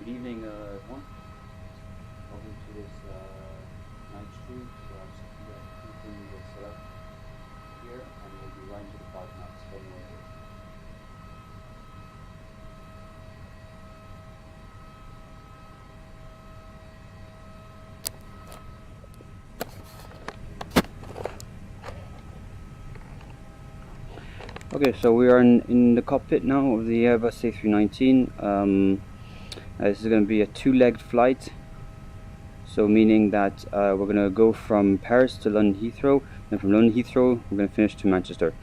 Good evening, everyone. Welcome to this night stream. So I'm just keeping the setup here, and we'll be running to the cloud now. Staying right here. Okay, so we are in the cockpit now of the Airbus A319. This is going to be a two-legged flight, so meaning that we're going to go from Paris to London Heathrow, and from London Heathrow we're going to finish to Manchester.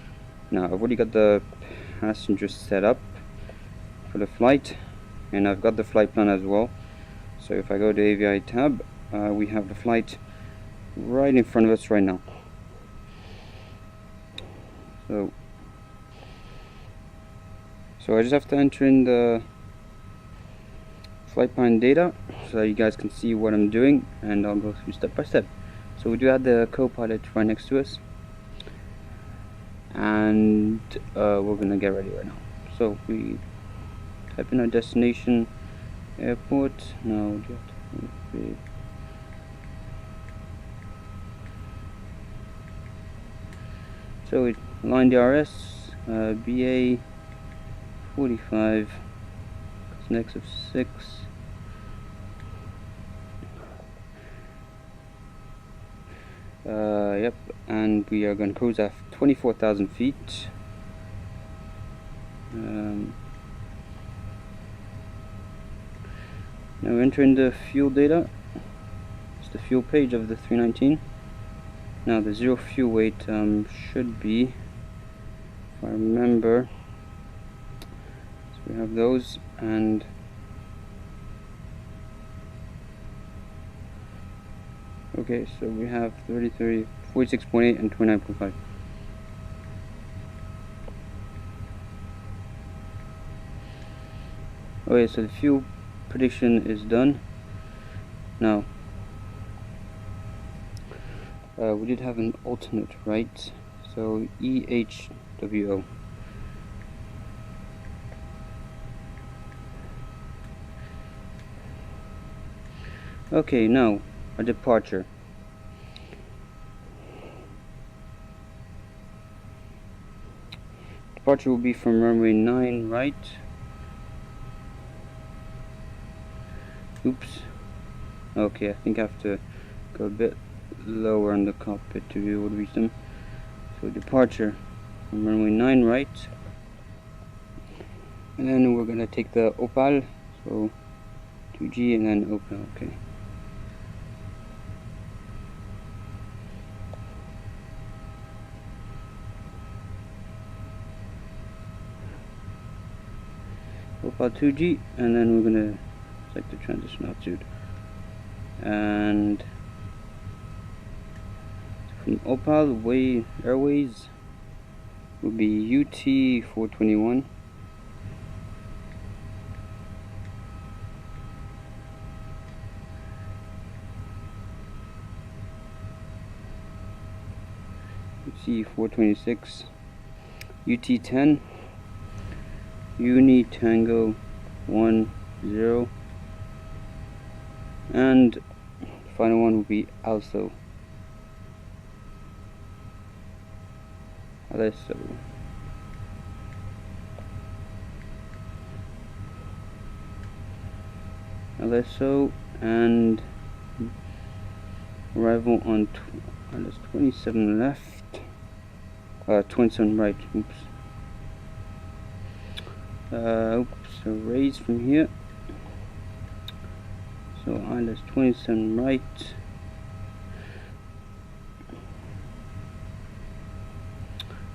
Now I've already got the passengers set up for the flight, and I've got the flight plan as well. So if I go to AVI tab, we have the flight right in front of us right now. So I just have to enter in the flight plan data so that you guys can see what I'm doing, and I'll go through step by step. So we do have the co-pilot right next to us, and we're gonna get ready right now. So we type in our destination, airport. Now we do have to so we line DRS, BA 45, next of 6. Yep, and we are going to cruise at 24,000 feet. Now entering the fuel data. It's the fuel page of the 319. Now the zero fuel weight should be, if I remember, we have those, and okay, so we have 30, 46.8 and 29.5. Okay, so the fuel prediction is done. Now we did have an alternate, right? So EHWO. Okay, now our departure. Departure will be from runway 9 right. Oops. Okay, I think I have to go a bit lower on the cockpit to be able to reach them. So departure from runway 9 right. And then we're gonna take the Opal, so 2G and then Opal, okay. Opal 2G, and then we're gonna select the transition altitude, and from Opal Airways will be UT 421. UT 426, UT 10. Uni Tango 10, and the final one will be Alesso. And arrival on there's 27 left, 27 right. So raise from here. So ILS 27 right.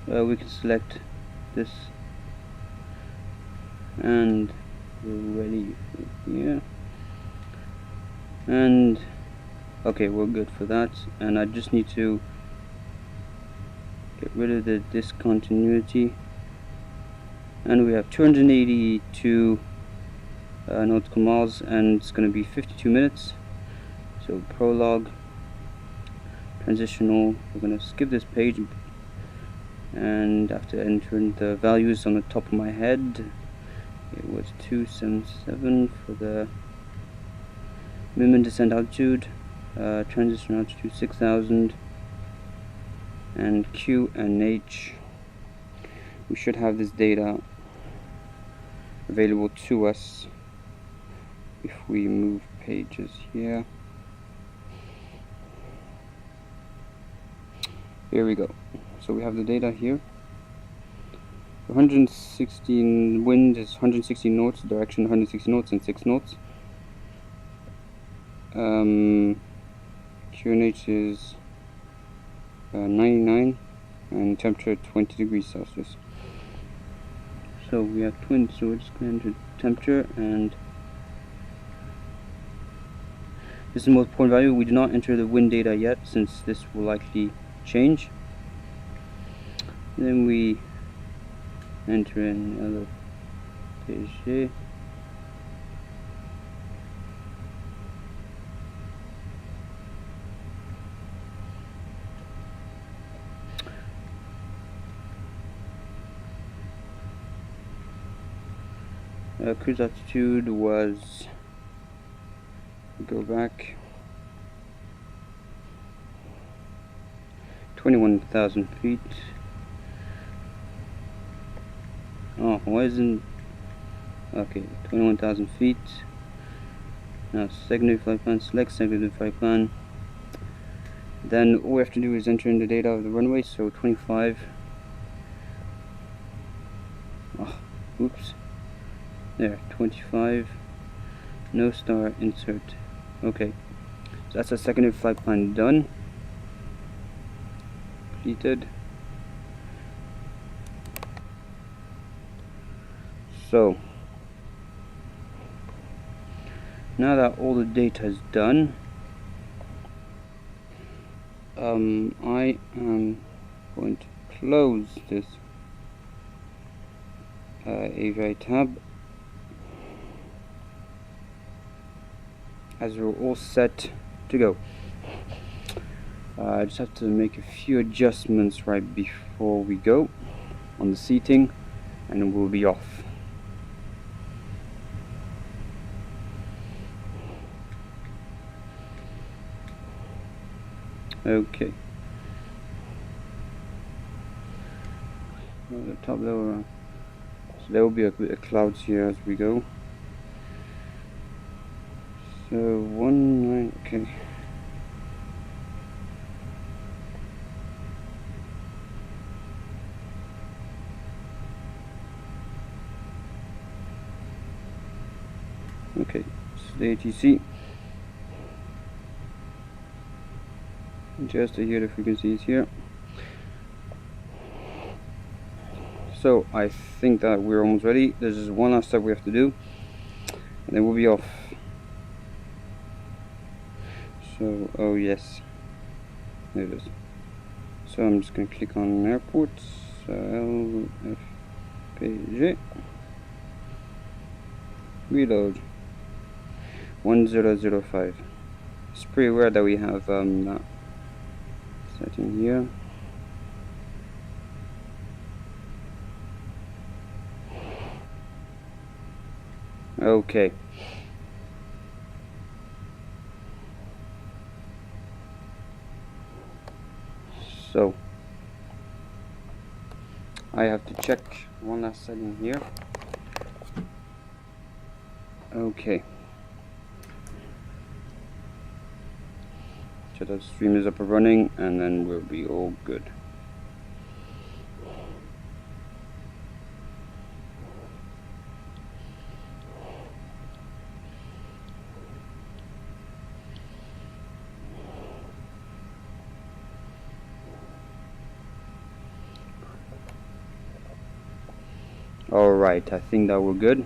We can select this, and we're ready for here. And okay, we're good for that. And I just need to get rid of the discontinuity. And we have 282 nautical miles, and it's going to be 52 minutes. So prologue, transitional, we're going to skip this page, and after entering the values on the top of my head, it was 277 for the minimum descent altitude, transition altitude 6,000, and Q and H. We should have this data available to us if we move pages here. Here we go. So we have the data here. 116 wind is 160 knots, direction 160 knots and 6 knots. QNH is 99 and temperature 20 degrees Celsius. So we have 20, so we're just going to enter temperature, and this is the most important value. We do not enter the wind data yet, since this will likely change. Then we enter in other page here. Cruise altitude was, go back, 21,000 feet. Oh, why isn't, okay, 21,000 feet. Now secondary flight plan, select secondary flight plan. Then all we have to do is enter in the data of the runway, so 25. Oh, oops. There, 25. No star, insert. Okay, so that's a secondary flight plan done. Completed. So now that all the data is done, I am going to close this AVI tab, as we're all set to go. I just have to make a few adjustments right before we go on the seating, and we'll be off. Okay. The top level, so there will be a bit of clouds here as we go. So 19, okay. Okay, so the ATC. Just to hear the frequencies here. So I think that we're almost ready. There's just one last step we have to do, and then we'll be off. So, oh yes, there it is. So I'm just going to click on airports, LFPG, reload, 1005. It's pretty rare that we have that setting here. Okay. So I have to check one last setting here. Okay. So the stream is up and running, and then we'll be all good. Alright, I think that we're good.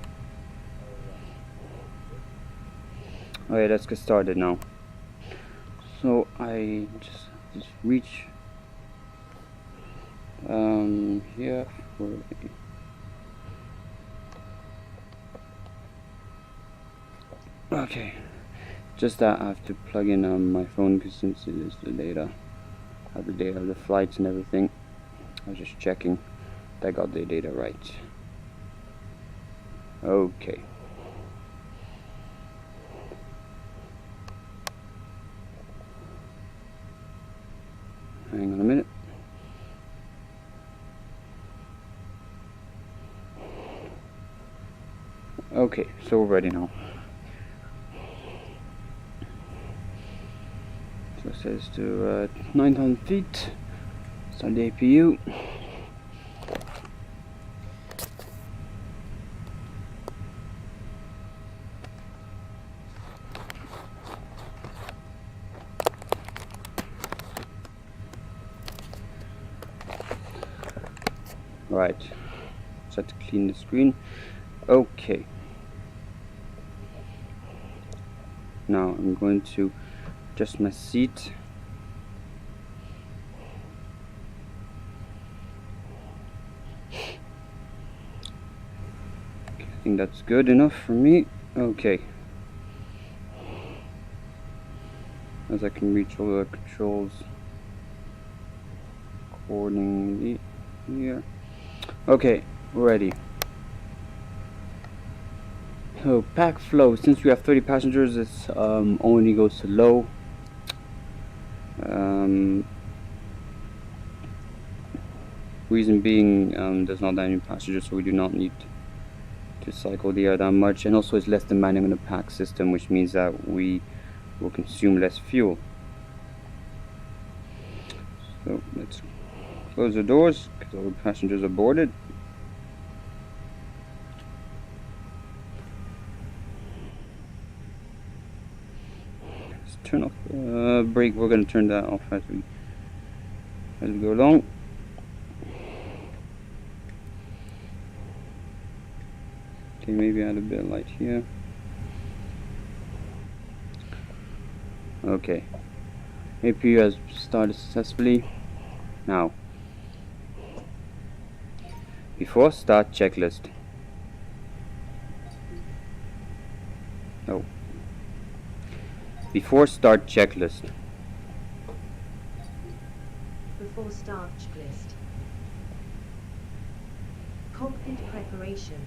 Alright, let's get started now. So I just reach here for okay. Just that I have to plug in my phone, because since it is the data, I have the data of the flights and everything. I was just checking that I got the data right. Okay. Hang on a minute. Okay, so we're ready now. So it says to 9,000 feet. Start the APU. Right, so to clean the screen. Okay. Now I'm going to adjust my seat. Okay, I think that's good enough for me. Okay. As I can reach all the controls accordingly here. Okay, ready. So pack flow, since we have 30 passengers, this only goes to low. Reason being, there's not that many passengers, so we do not need to cycle the air that much, and also it's less demanding on the pack system, which means that we will consume less fuel. So let's close the doors because all the passengers are boarded. Let's turn off the brake. We're going to turn that off as we go along. Okay, maybe add a bit of light here. Okay, APU has started successfully. Now, before start checklist. Oh, before start checklist. Before start checklist. Cockpit preparation.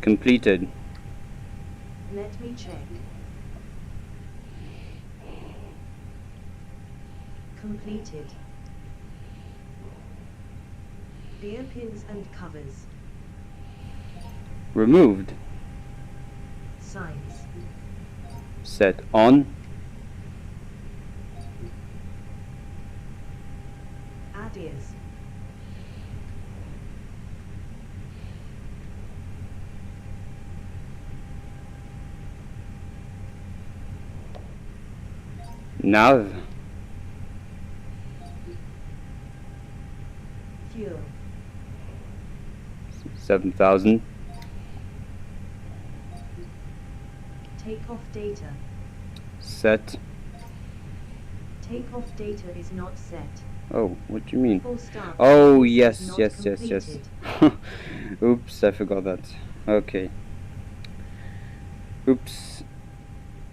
Completed. Let me check. Completed. Beer pins and covers. Removed. Signs. Set on. Adios. Nav. Fuel. 7,000. Takeoff data. Set. Takeoff data is not set. Oh, what do you mean? Full start. Oh, This is yes, not yes. completed. Oops, I forgot that. Okay. Oops.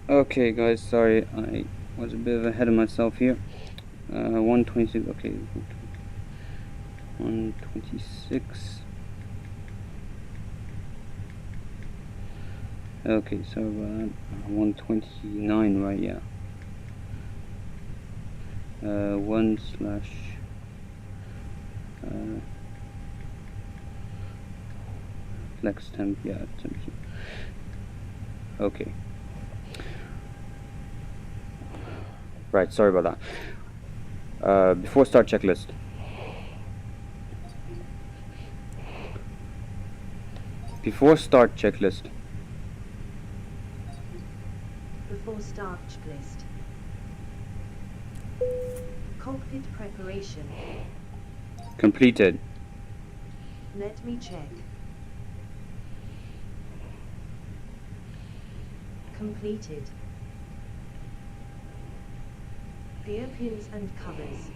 Okay, guys, sorry. I was a bit ahead of myself here. 126, okay. 126. Okay, so 129, right? Yeah. 1 slash flex temp, yeah, temp. Okay. Right, sorry about that. Before start checklist. Before start checklist. Before start checklist. Cockpit preparation. Completed. Let me check. Completed. Beer pins and covers.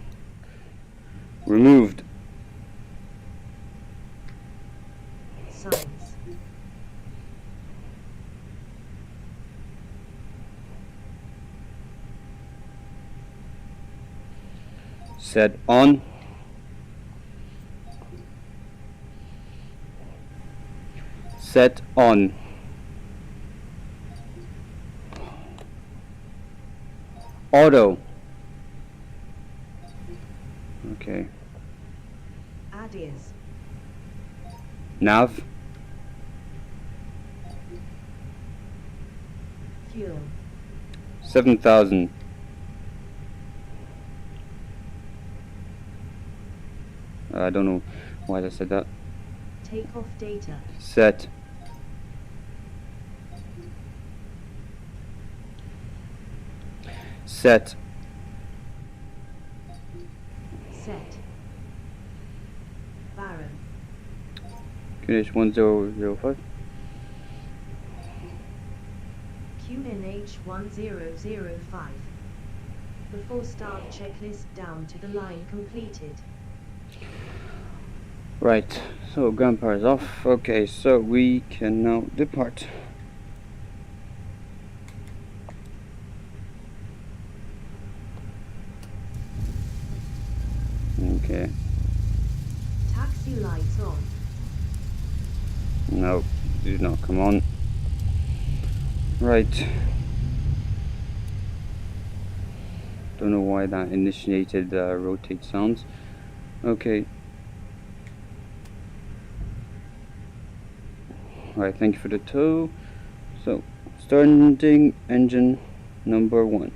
Removed. Signs. Set on. Set on. Auto. Okay. Adios. Nav. Fuel. 7,000. I don't know why I said that. Takeoff data. Set. Set. Set. Baron. QNH 1005. QNH 1005. Before start checklist down to the line completed. Right, so ground power is off. Okay, so we can now depart. Okay, Taxi lights on. no, do not come on. Right. Don't know why that initiated rotate sounds. Okay. Alright, thank you for the tow. So, starting engine number 1.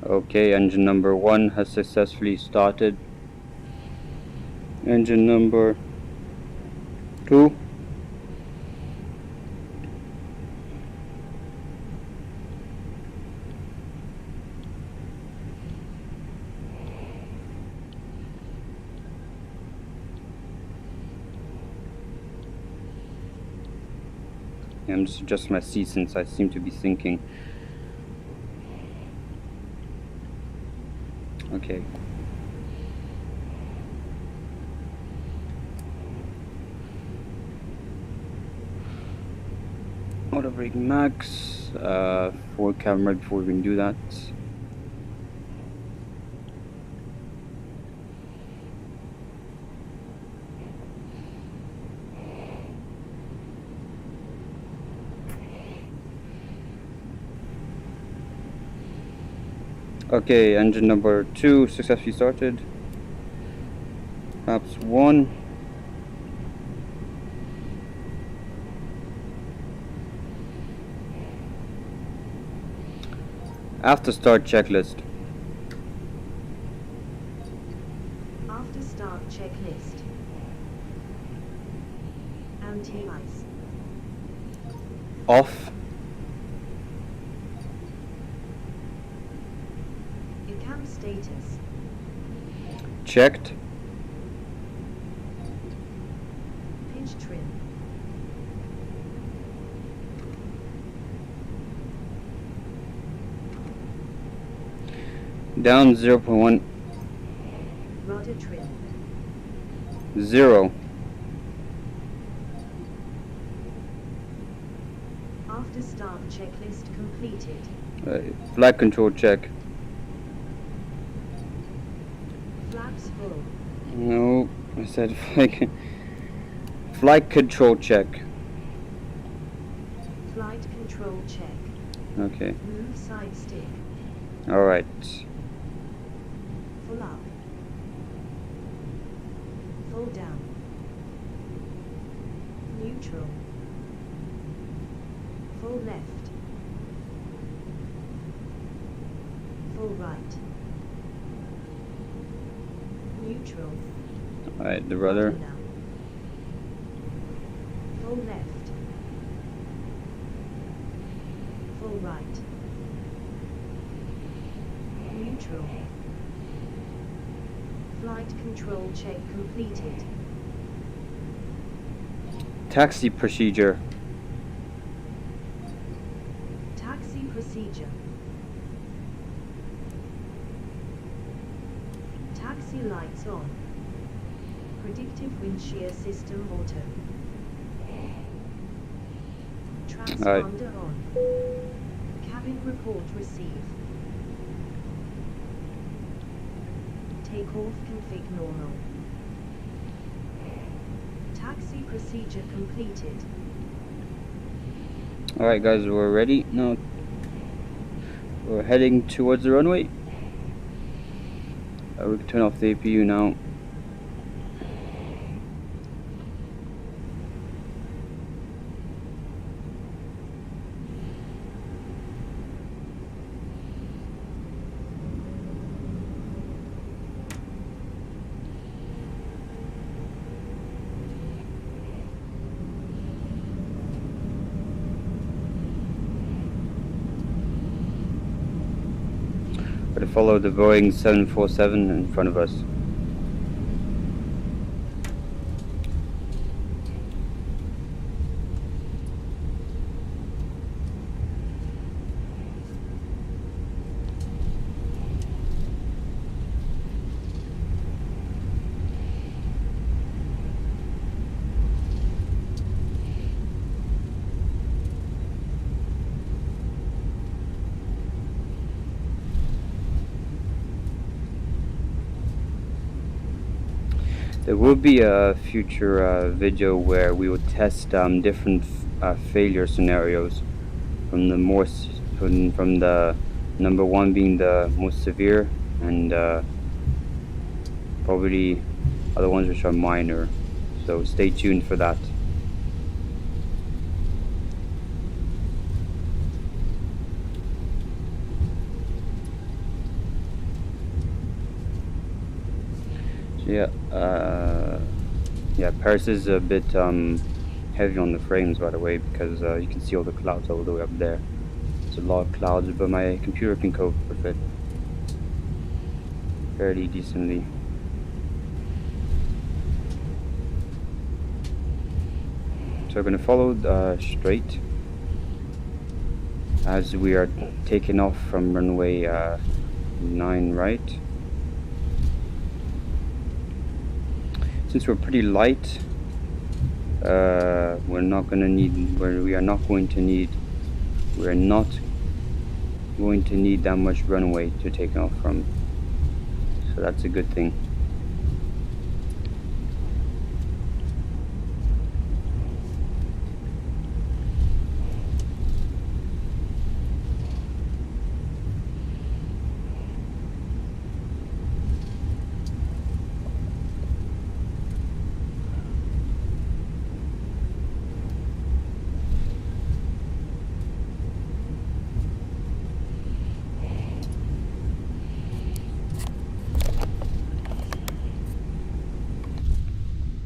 Okay, engine number 1 has successfully started. Engine number 2. I'm just adjusting my seat since I seem to be thinking. Okay. Auto brake max. Forward camera before we can do that. Okay, engine number 2 successfully started. Perhaps 1. After start checklist. After start checklist. Anti-ice. Off. ECAM status. Checked. Pitch trim. Down 0.1. Rudder trim. 0. After start checklist completed. Flight control check. Flaps full. No, I said flight control check. Flight control check. Okay. Move side stick. Alright. Full up. Full down. Neutral. Full left. Full right. Neutral. Alright, the rudder. Full Full left. Full right. Neutral. Flight control check completed. Taxi procedure. Taxi procedure. Taxi lights on. Predictive wind shear system auto. Transponder on. Cabin report receive. Takeoff config normal. Taxi procedure completed. Alright guys, we're ready. Now we're heading towards the runway. We can turn off the APU now. We're to follow the Boeing 747 in front of us. There will be a future video where we will test different failure scenarios, from the from the number one being the most severe, and probably other ones which are minor. So stay tuned for that. Yeah, Paris is a bit heavy on the frames, by the way, because you can see all the clouds all the way up there. There's a lot of clouds, but my computer can cope with it fairly decently. So we're going to follow straight as we are taking off from runway 9 right. Since we're pretty light, we are not going to need that much runway to take off from. So that's a good thing.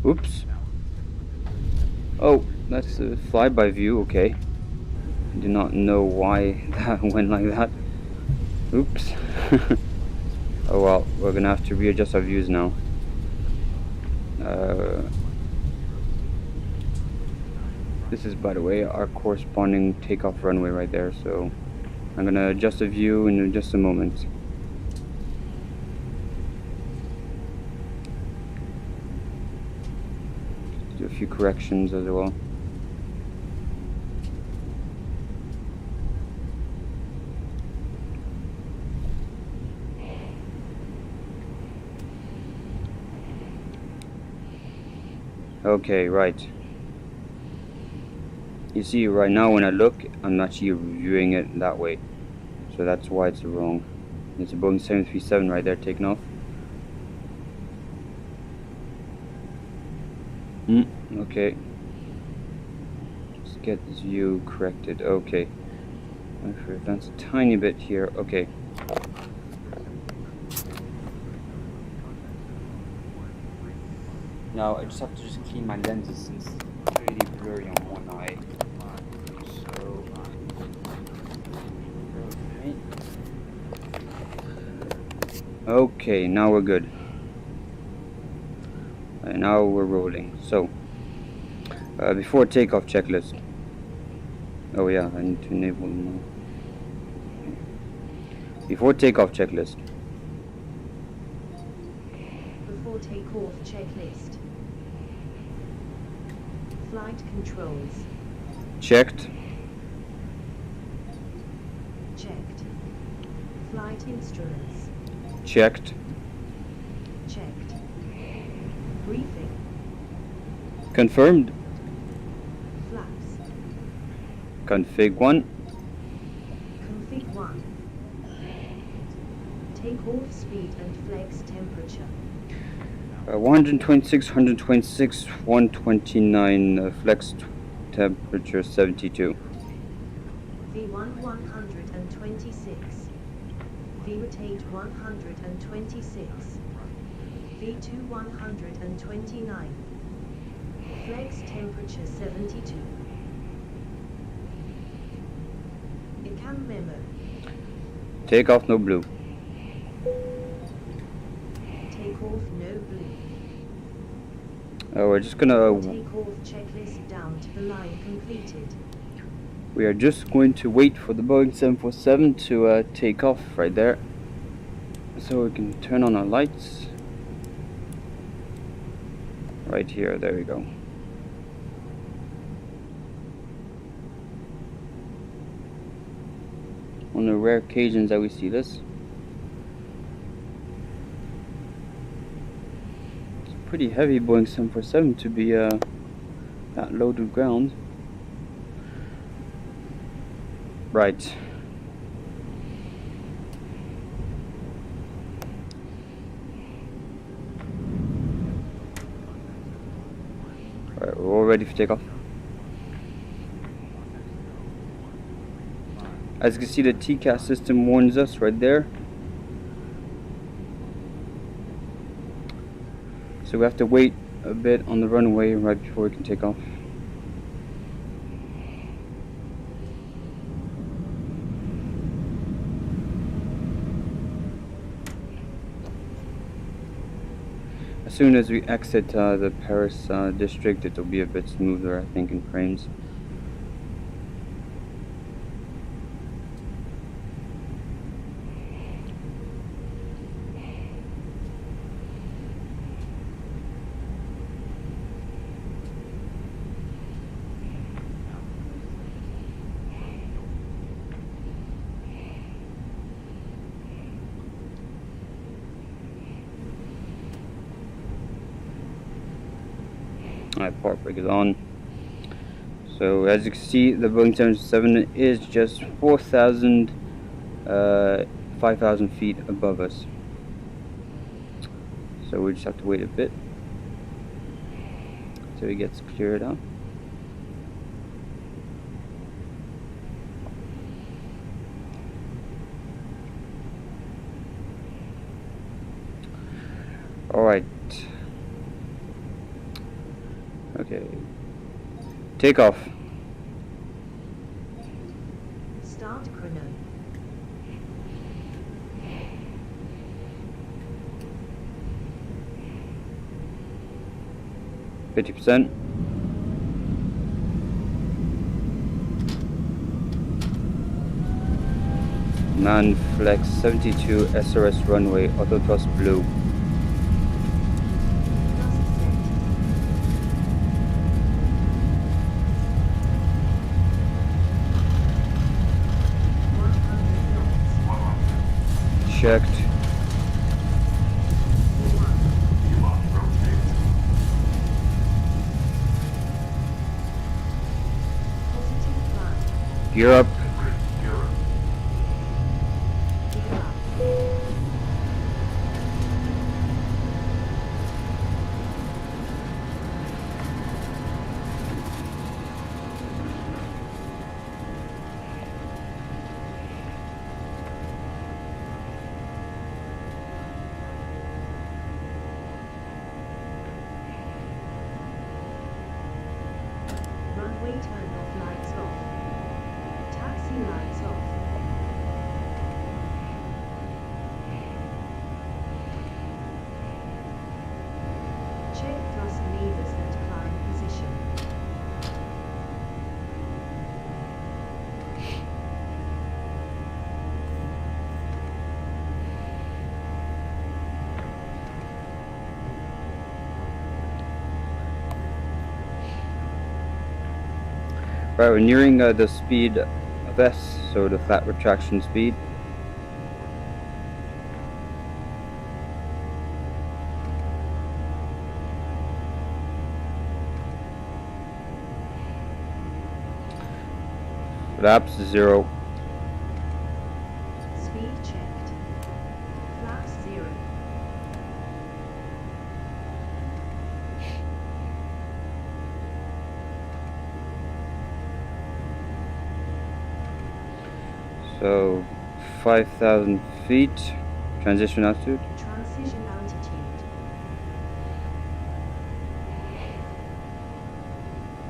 Oops. Oh, that's a flyby view, okay. I do not know why that went like that. Oops. Oh well, we're gonna have to readjust our views now. This is, by the way, our corresponding takeoff runway right there, so I'm gonna adjust the view in just a moment. Do a few corrections as well. Okay, right. You see, right now when I look, I'm actually viewing it that way. So that's why it's wrong. It's a Boeing 737 right there taking off. Okay. Let's get this view corrected. Okay. That's a tiny bit here. Okay. Now I just have to clean my lenses since it's really blurry on Okay, now we're good. And now we're rolling. So, before takeoff checklist. Oh yeah, I need to enable them now. Before takeoff checklist. Before takeoff checklist. Flight controls. Checked. Checked. Flight instruments. Checked. Checked. Briefing. Confirmed. Flaps. Config 1. Config 1. Takeoff speed and flex temperature. 126, 126, 129, flex temperature 72. V1 126. V rotate 126. V2 129. Flex temperature 72. ICAM memo. Takeoff no blue. Takeoff no blue. We're just gonna. Takeoff checklist down to the line completed. We are just going to wait for the Boeing 747 to take off right there, so we can turn on our lights. Right here, there we go. On the rare occasions that we see this. It's a pretty heavy Boeing 747 to be that low to ground. Right. Alright, we're all ready for takeoff. As you can see, the TCAS system warns us right there. So we have to wait a bit on the runway right before we can take off. As soon as we exit the Paris district, it will be a bit smoother, I think, in frames. Alright, park brake is on. So as you can see, the Boeing 777 is just 5,000 feet above us. So we just have to wait a bit till it gets cleared out. Alright. Okay. Takeoff. Start chrono. %. Man flex 72 SRS runway, auto thrust blue. Checked. Gear up. Runway turn off, lights off. Taxi lights off. Right, we're nearing the speed of S, so the flat retraction speed. Flaps 0. Speed checked. Flaps 0. So 5,000 feet. Transition altitude. Transition altitude.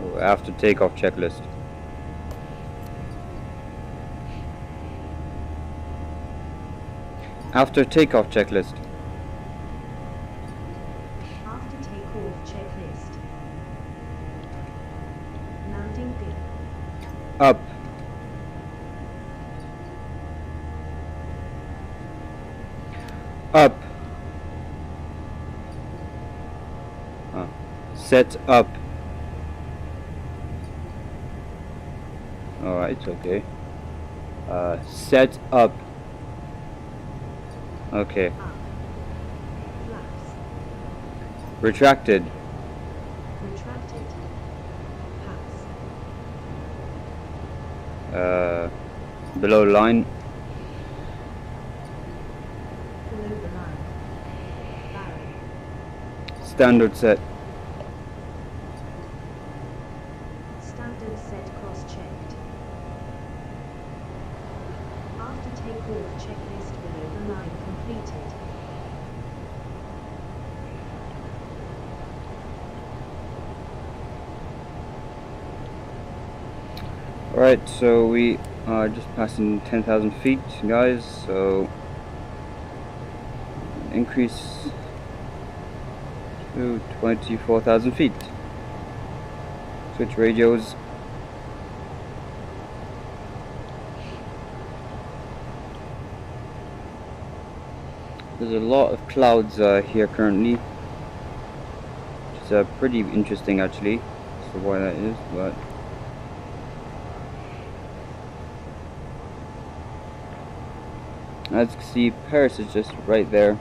Oh, after takeoff checklist. After takeoff checklist. After takeoff checklist. Landing gear. Up. Up. Set up. Alright, okay. Set up. Okay. Up. Flaps. Retracted. Retracted. Pass. Below line. Below the line. Barren. Standard set. Standard set cross-checked. After takeoff checklist below the line completed. Alright, so we are just passing 10,000 feet, guys, so increase to 24,000 feet. Switch radios. There's a lot of clouds here currently, which is pretty interesting actually, so why that is, but as you can see, Paris is just right there,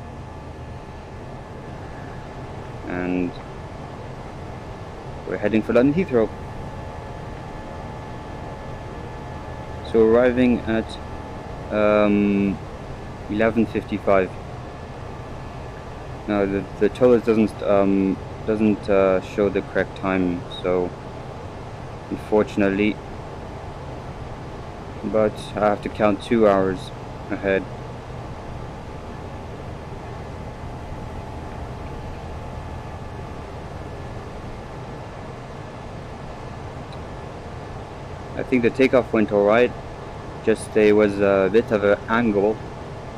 and we're heading for London Heathrow. So arriving at 11:55. Now the tollers doesn't show the correct time, so unfortunately, but I have to count 2 hours ahead. I think the takeoff went alright, just there was a bit of an angle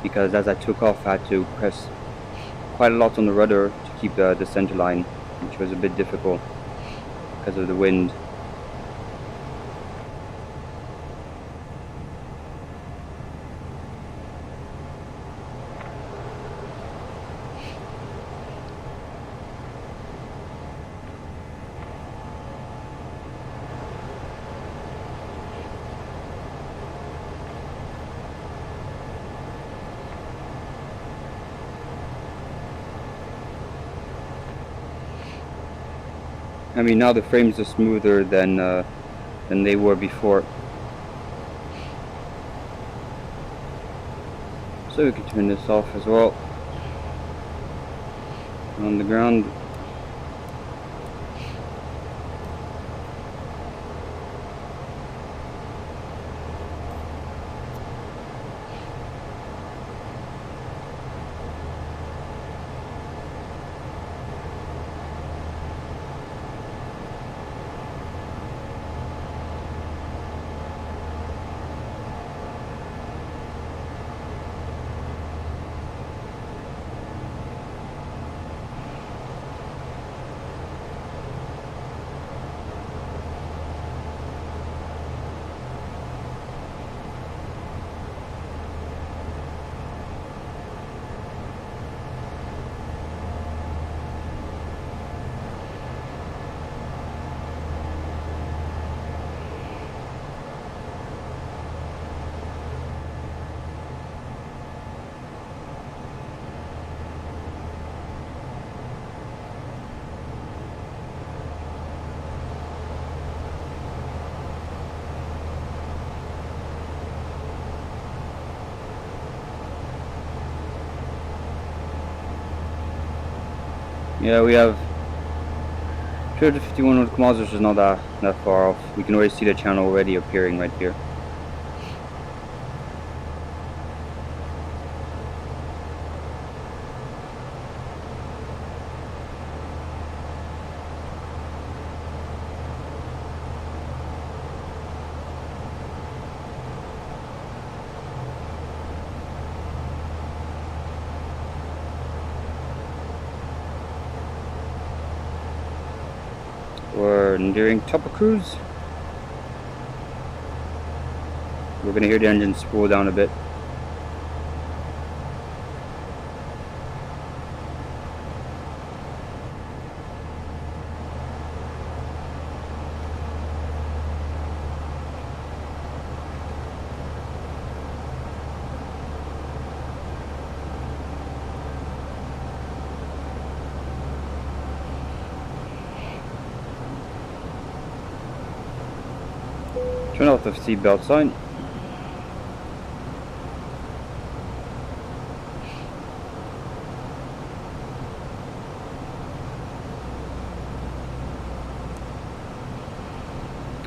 because as I took off I had to press quite a lot on the rudder to keep the center line, which was a bit difficult because of the wind. I mean, now the frames are smoother than they were before. So we can turn this off as well. On the ground. Yeah, we have 251 nautical miles, which is not that far off. We can already see the channel already appearing right here. We're nearing Tupper Cruise. We're gonna hear the engine spool down a bit. Turn off the seatbelt sign.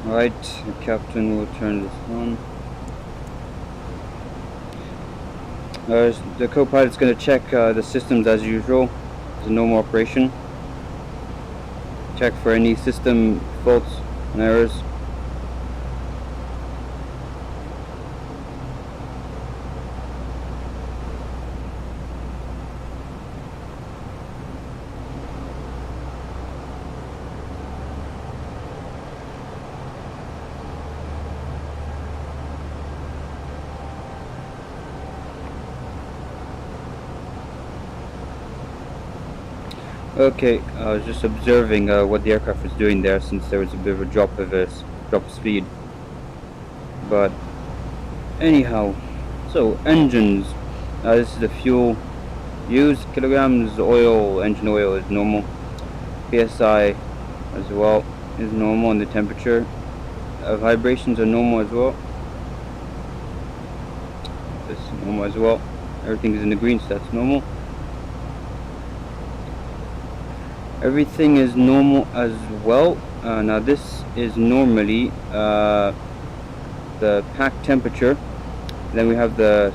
Alright, the captain will turn this on. The co-pilot's going to check the systems as usual. It's a normal operation. Check for any system faults and errors. Okay, I was just observing what the aircraft was doing there, since there was a bit of a drop of speed. But anyhow, so engines. This is the fuel used. Kilograms oil, engine oil is normal. PSI as well is normal, and the temperature. Vibrations are normal as well. This is normal as well. Everything is in the green, so that's normal. Everything is normal as well. Now this is normally the pack temperature. Then we have the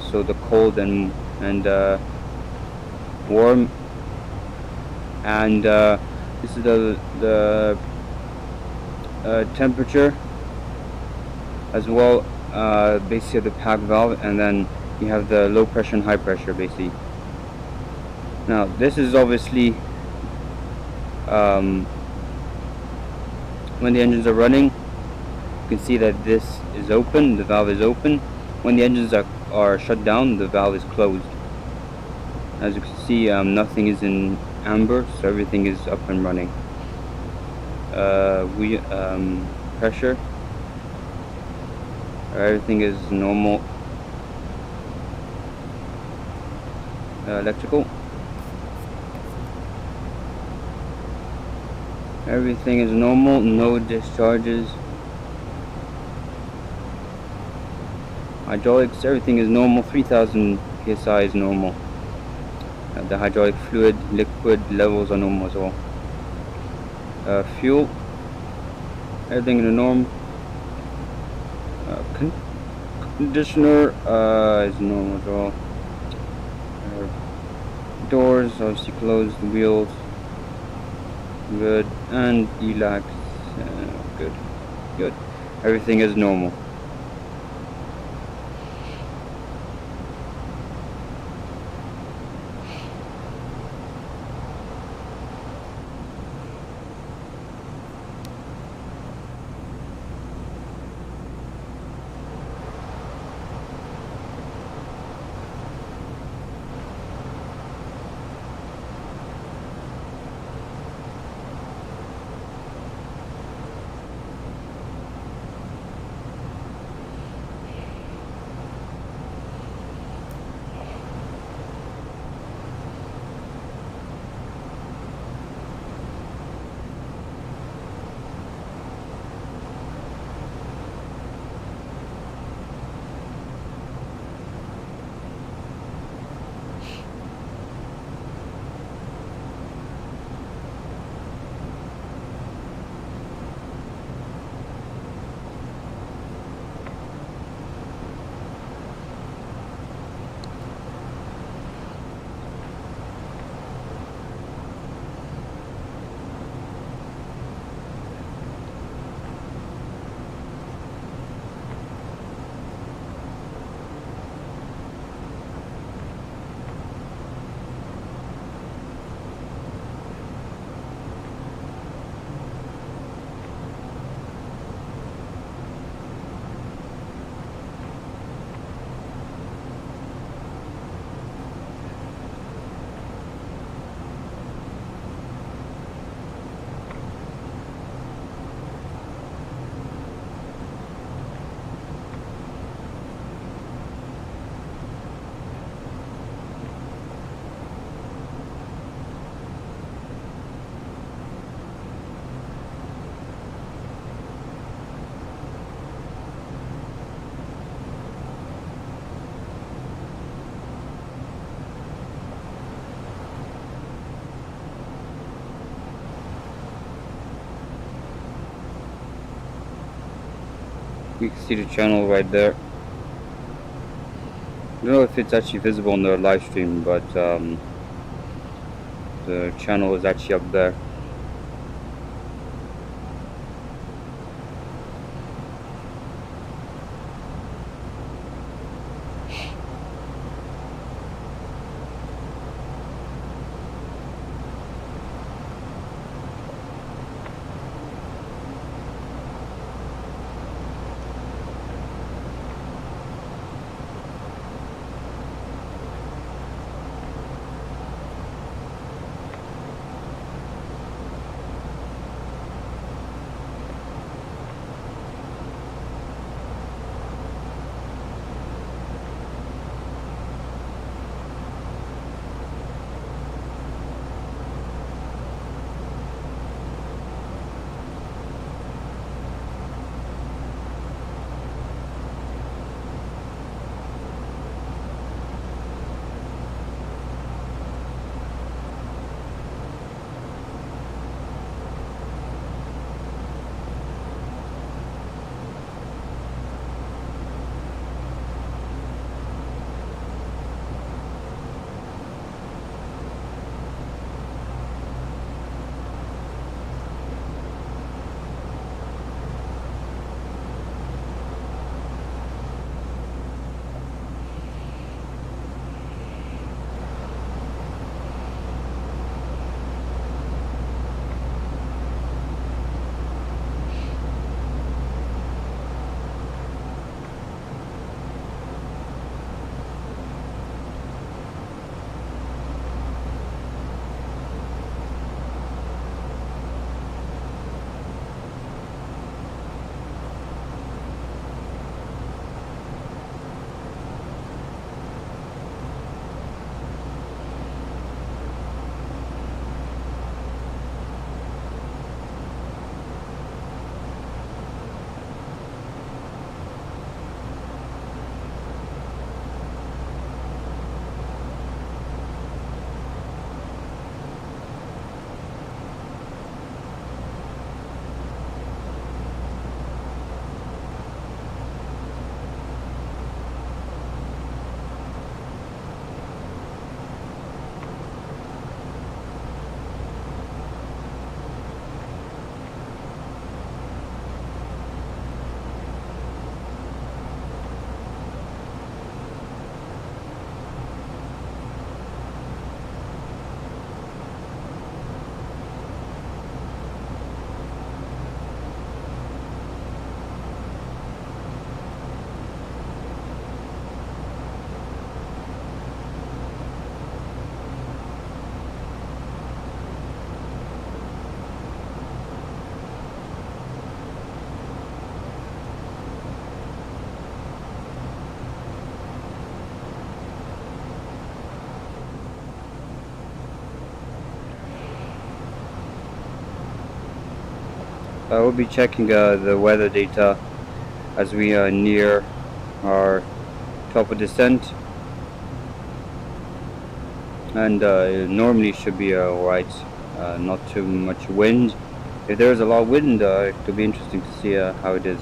cold and warm, and this is the temperature as well. Basically the pack valve, and then you have the low pressure and high pressure basically. Now this is obviously when the engines are running. You can see that this is open, the valve is open. When the engines are shut down, the valve is closed. As you can see, nothing is in amber, so everything is up and running. Pressure, everything is normal. Electrical, everything is normal, no discharges. Hydraulics, everything is normal. 3000 psi is normal. The hydraulic fluid, liquid levels are normal as well. Fuel, everything in the norm. Conditioner is normal as well. Doors obviously closed. Wheels good, and elax good. Everything is normal. You can see the channel right there. I don't know if it's actually visible on the live stream, but the channel is actually up there. I will be checking the weather data as we are near our top of descent, and it normally should be alright, not too much wind. If there is a lot of wind, it could be interesting to see how it is.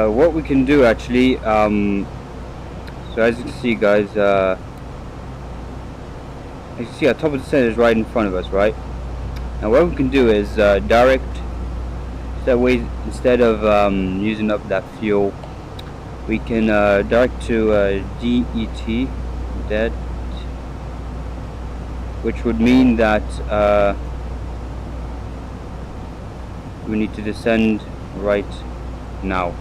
What we can do actually, So as you can see, guys, as you can see, our top of the descent is right in front of us, right? Now what we can do is direct, that way instead of using up that fuel, we can direct to DET, dead, which would mean that we need to descend right now.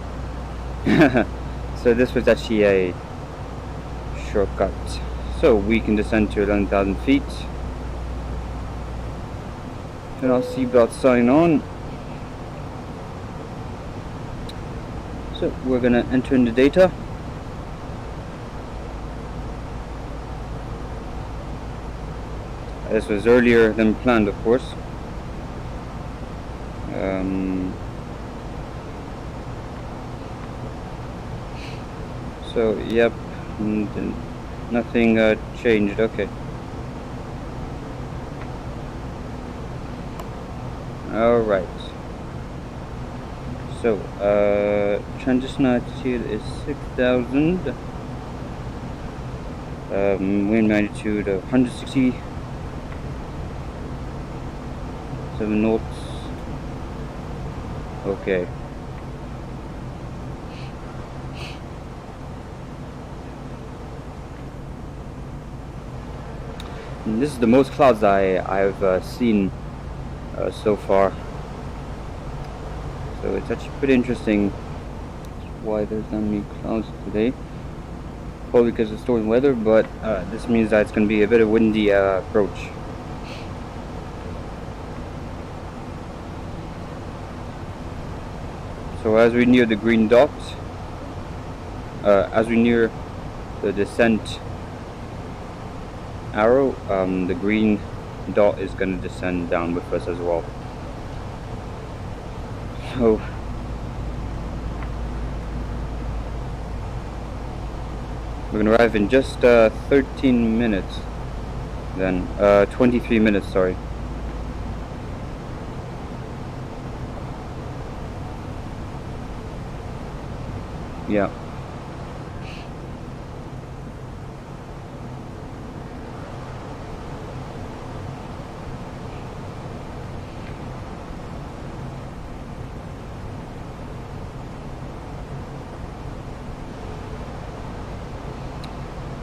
So this was actually a shortcut. So we can descend to 11,000 feet. Turn our seatbelt sign on. So we're gonna enter in the data. This was earlier than planned, of course. So yep, nothing changed. Okay. All right. So transition altitude is 6,000. Wind magnitude of 167 knots. Okay. And this is the most clouds I've seen so far. So it's actually pretty interesting why there's not many clouds today. Probably because of storm weather, but this means that it's going to be a bit of windy approach. So as we near the green dot, as we near the descent arrow, the green dot is going to descend down with us as well. So we're going to arrive in just 13 minutes then, 23 minutes, sorry. Yeah.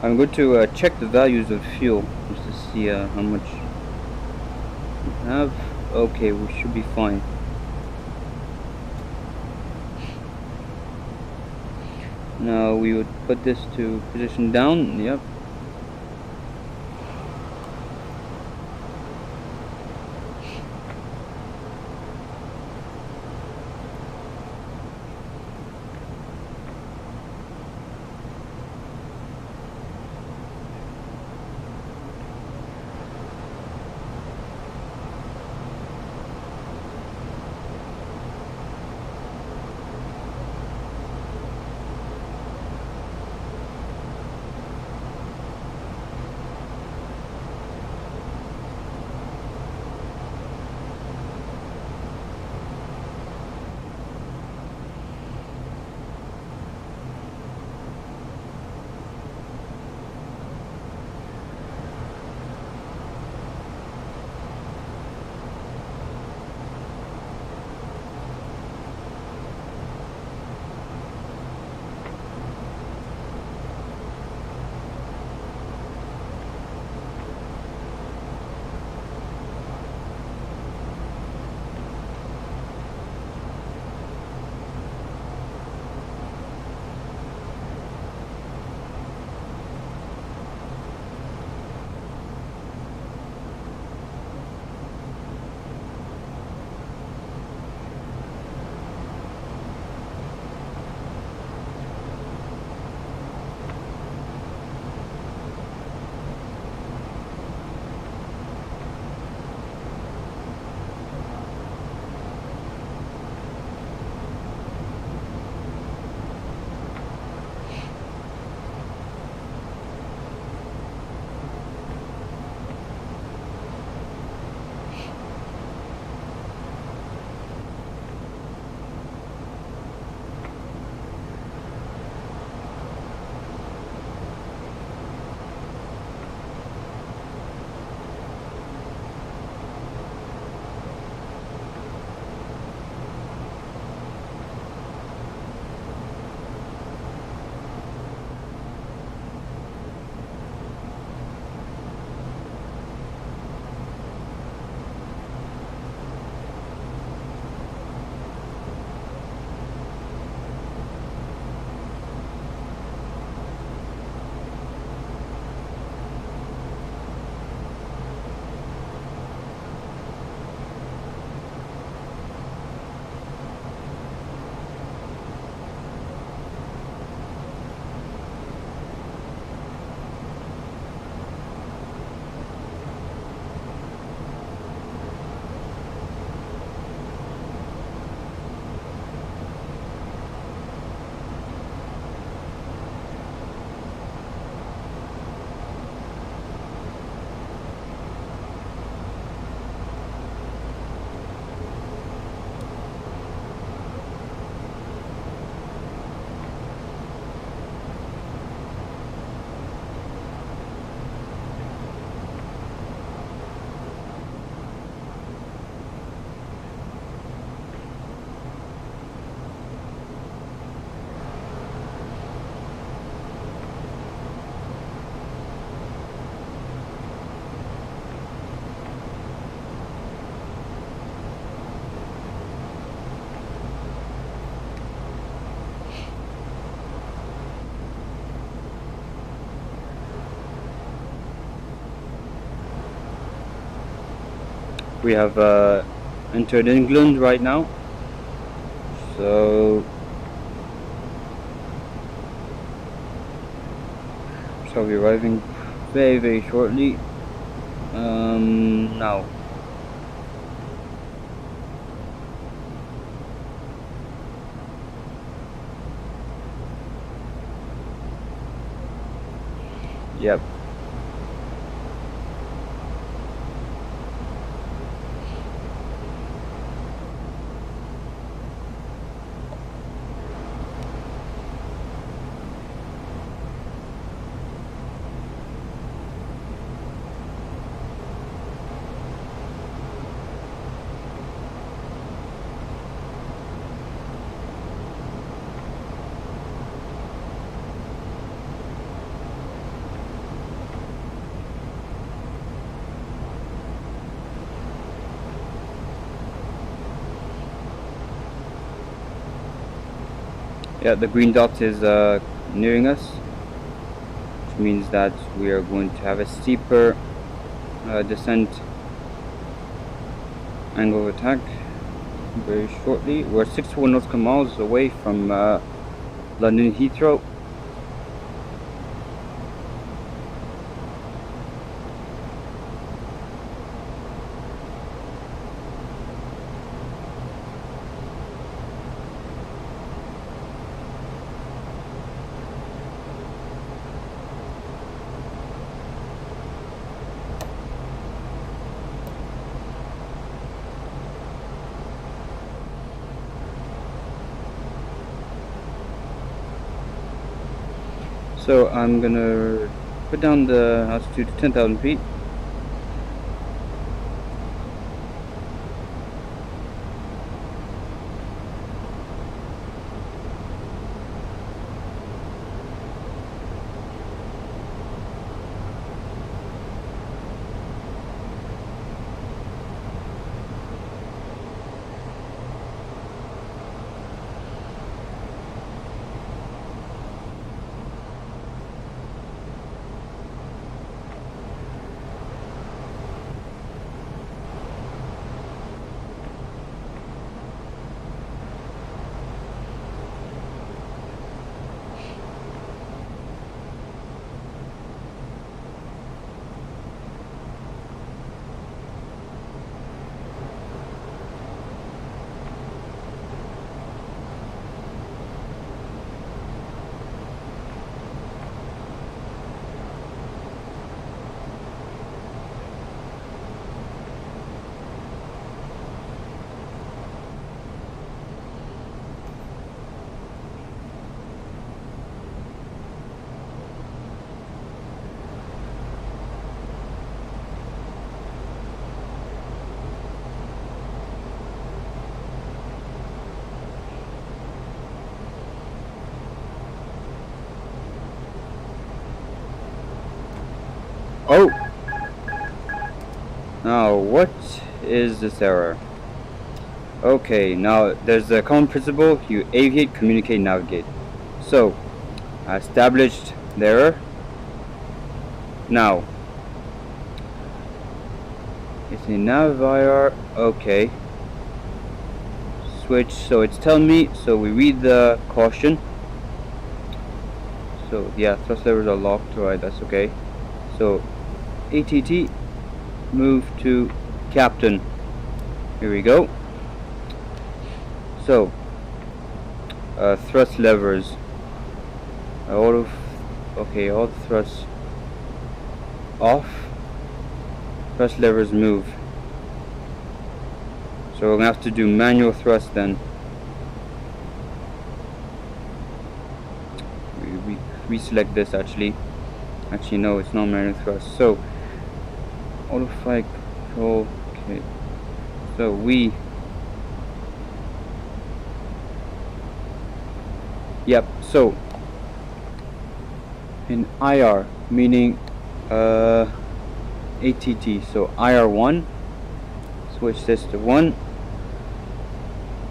I'm going to check the values of fuel just to see how much we have. Okay, we should be fine. Now we would put this to position down. Yep. We have entered England right now, so shall be arriving very shortly. Now. Yep. Yeah, the green dot is nearing us, which means that we are going to have a steeper descent angle of attack very shortly. We're 61 nautical miles away from London Heathrow. So I'm gonna put down the altitude to 10,000 feet. Oh! Now, what is this error? Okay, now there's a common principle: you aviate, communicate, navigate. So, I established the error. Now, it's a navir. Okay. Switch. So it's telling me. So we read the caution. So yeah, thrust levers are locked. Right, that's okay. So ATT, move to captain. Here we go. So thrust levers. All the thrusts off. Thrust levers move. So we're gonna have to do manual thrust then. We reselect this actually. Actually no, it's not manual thrust. So auto flight control. Okay. So yep. So in IR, meaning ATT. So IR1. Switch this to 1,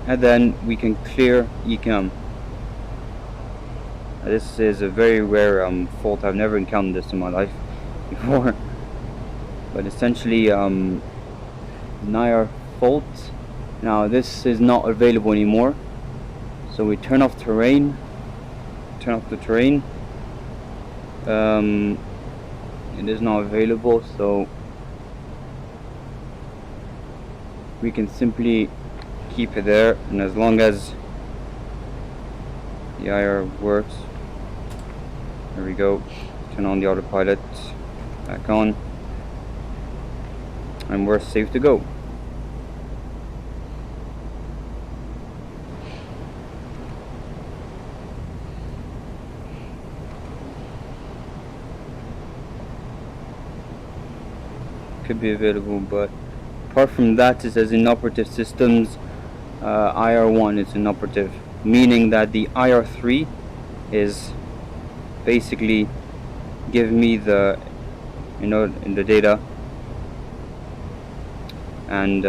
and then we can clear ECAM. This is a very rare fault. I've never encountered this in my life before, but essentially an IR fault. Now this is not available anymore, so we turn off the terrain. It is not available, so we can simply keep it there, and as long as the IR works, there we go, turn on the autopilot, back on, and we're safe to go. Could be available, but apart from that, it says inoperative systems. IR1 is inoperative, meaning that the IR3 is basically giving me the, in the data, and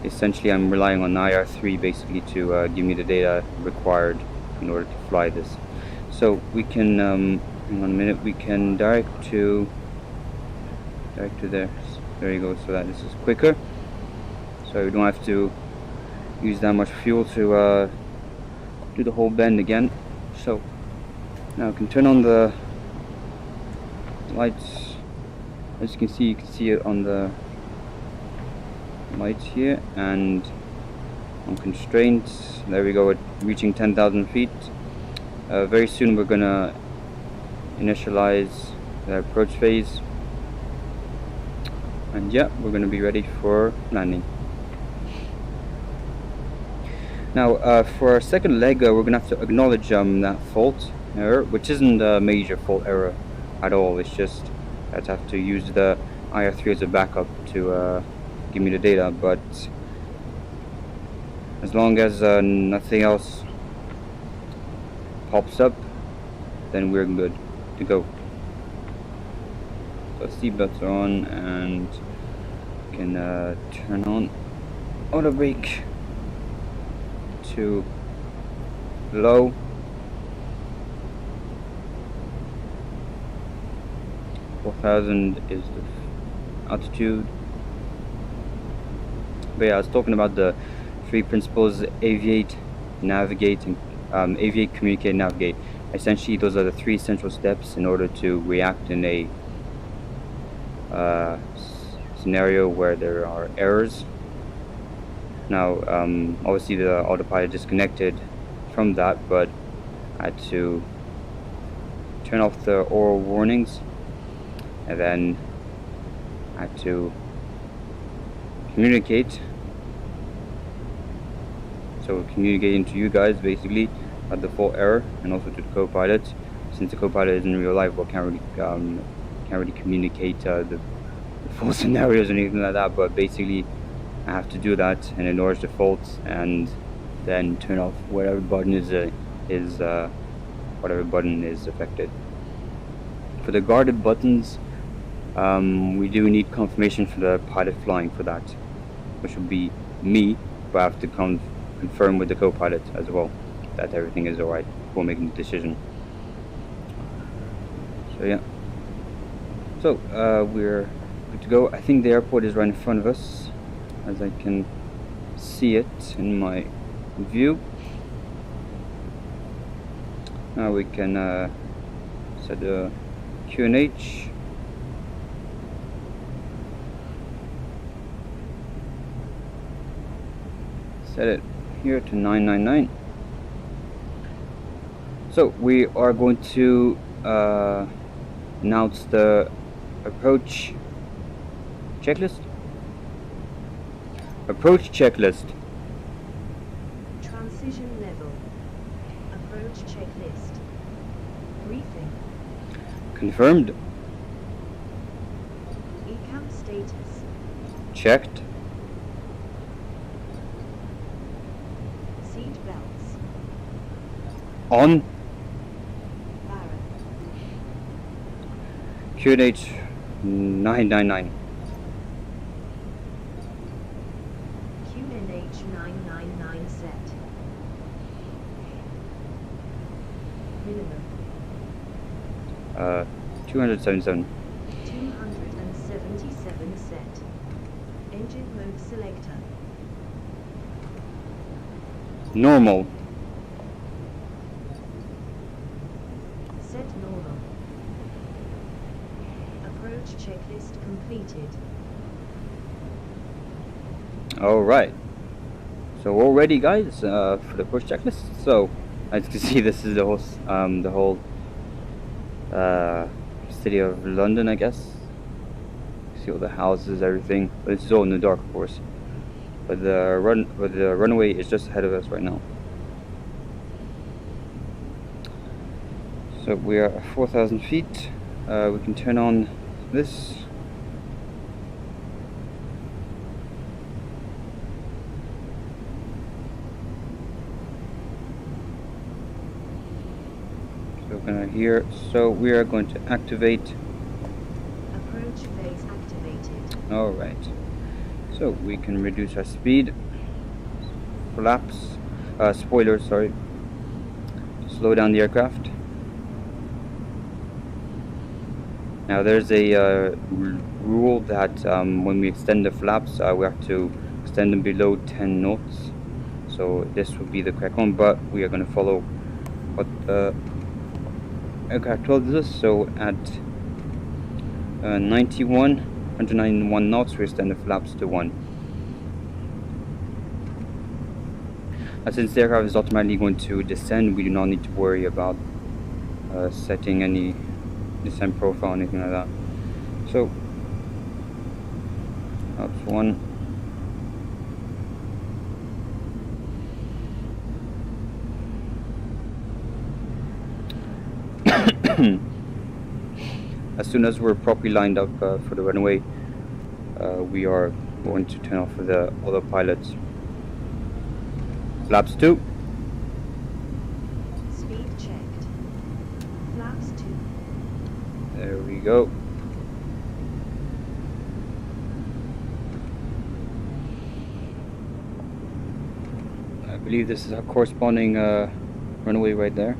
essentially I'm relying on IR3 basically to give me the data required in order to fly this. So we can, hang on a minute, we can direct to there. There you go, so that this is quicker, so we don't have to use that much fuel to do the whole bend again. So now we can turn on the lights. As you can see it on the lights here, and on constraints, there we go, at reaching 10,000 feet. Very soon we're gonna initialize the approach phase, and yeah, we're going to be ready for landing. Now for our second leg, we're going to have to acknowledge that fault error, which isn't a major fault error at all. It's just I have to use the IR3 as a backup to give me the data, but as long as nothing else pops up, then we're good to go. So seatbelts are on, and we can turn on auto brake to low. $4,000 is the altitude. But yeah, I was talking about the three principles: aviate, navigate, and aviate, communicate, navigate. Essentially, those are the three essential steps in order to react in a scenario where there are errors. Now obviously the autopilot disconnected from that, but I had to turn off the aural warnings, and then I had to communicate, so communicating to you guys basically at the fault error, and also to the co-pilot. Since the co-pilot is in real life, well, can't really communicate the full scenarios or anything like that, but basically I have to do that and acknowledge the faults, and then turn off whatever button is affected. For the guarded buttons, we do need confirmation from the pilot flying for that, which would be me, but I have to confirm with the co-pilot as well that everything is alright before making the decision. So yeah, so we're good to go. I think the airport is right in front of us, as I can see it in my view. Now we can set the QNH. Set it here to 999. So we are going to announce the approach checklist. Approach checklist. Transition level. Approach checklist. Briefing. Confirmed. ECAM status. Checked. Seat belts. On. Barrel. QNH 999. QNH 999 set. Minimum. 277. 277 set. Engine mode selector. Normal. Set normal. Approach checklist completed. Alright. So we're ready, guys, for the push checklist. So, as you can see, this is the whole city of London, I guess. See all the houses, everything, but it's all in the dark, of course. But the runway is just ahead of us right now. So we are at 4,000 feet. We can turn on this. So we're gonna hear. So we are going to activate. Approach phase activated. All right. So we can reduce our speed. Flaps, spoilers. Sorry. Slow down the aircraft. Now there's a rule that when we extend the flaps, we have to extend them below 10 knots. So this would be the correct one, but we are going to follow what the aircraft tells us. So at 191 knots, we extend the flaps to 1. Since the aircraft is automatically going to descend, we do not need to worry about setting any descent profile, anything like that. So that's 1. As soon as we're properly lined up for the runway, we are going to turn off the autopilot. Flaps 2. Speed checked. Flaps 2. There we go. I believe this is our corresponding runway right there.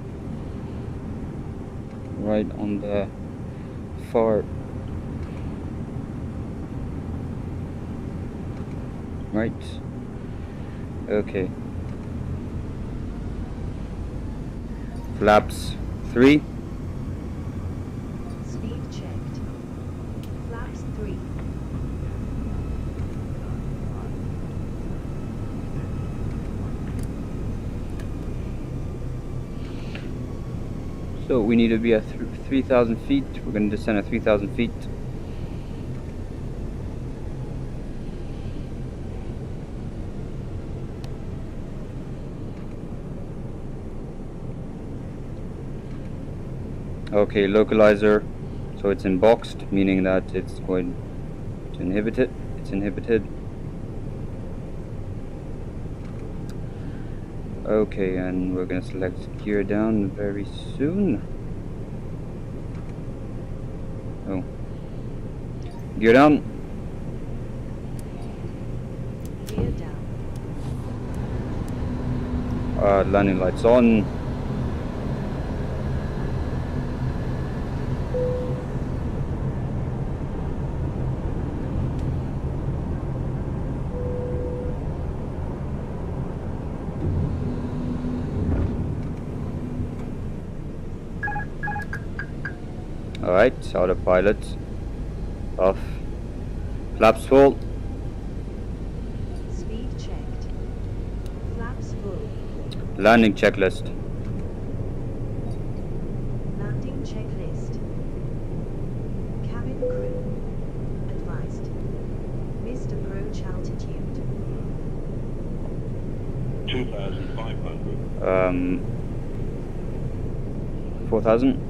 Right on the far right. Okay. Flaps 3. Speed checked. Flaps 3. So we need to be at 3,000 feet. We're going to descend at 3,000 feet. Okay, localizer. So it's inboxed, meaning that it's going to inhibit it. It's inhibited. Okay, and we're going to select gear down very soon. Oh. Gear down. Gear down. Landing lights on. Alright, autopilot off. Flaps full. Speed checked. Flaps full. Landing checklist. Landing checklist. Cabin crew. Advised. Missed approach altitude. 2,500. 4,000.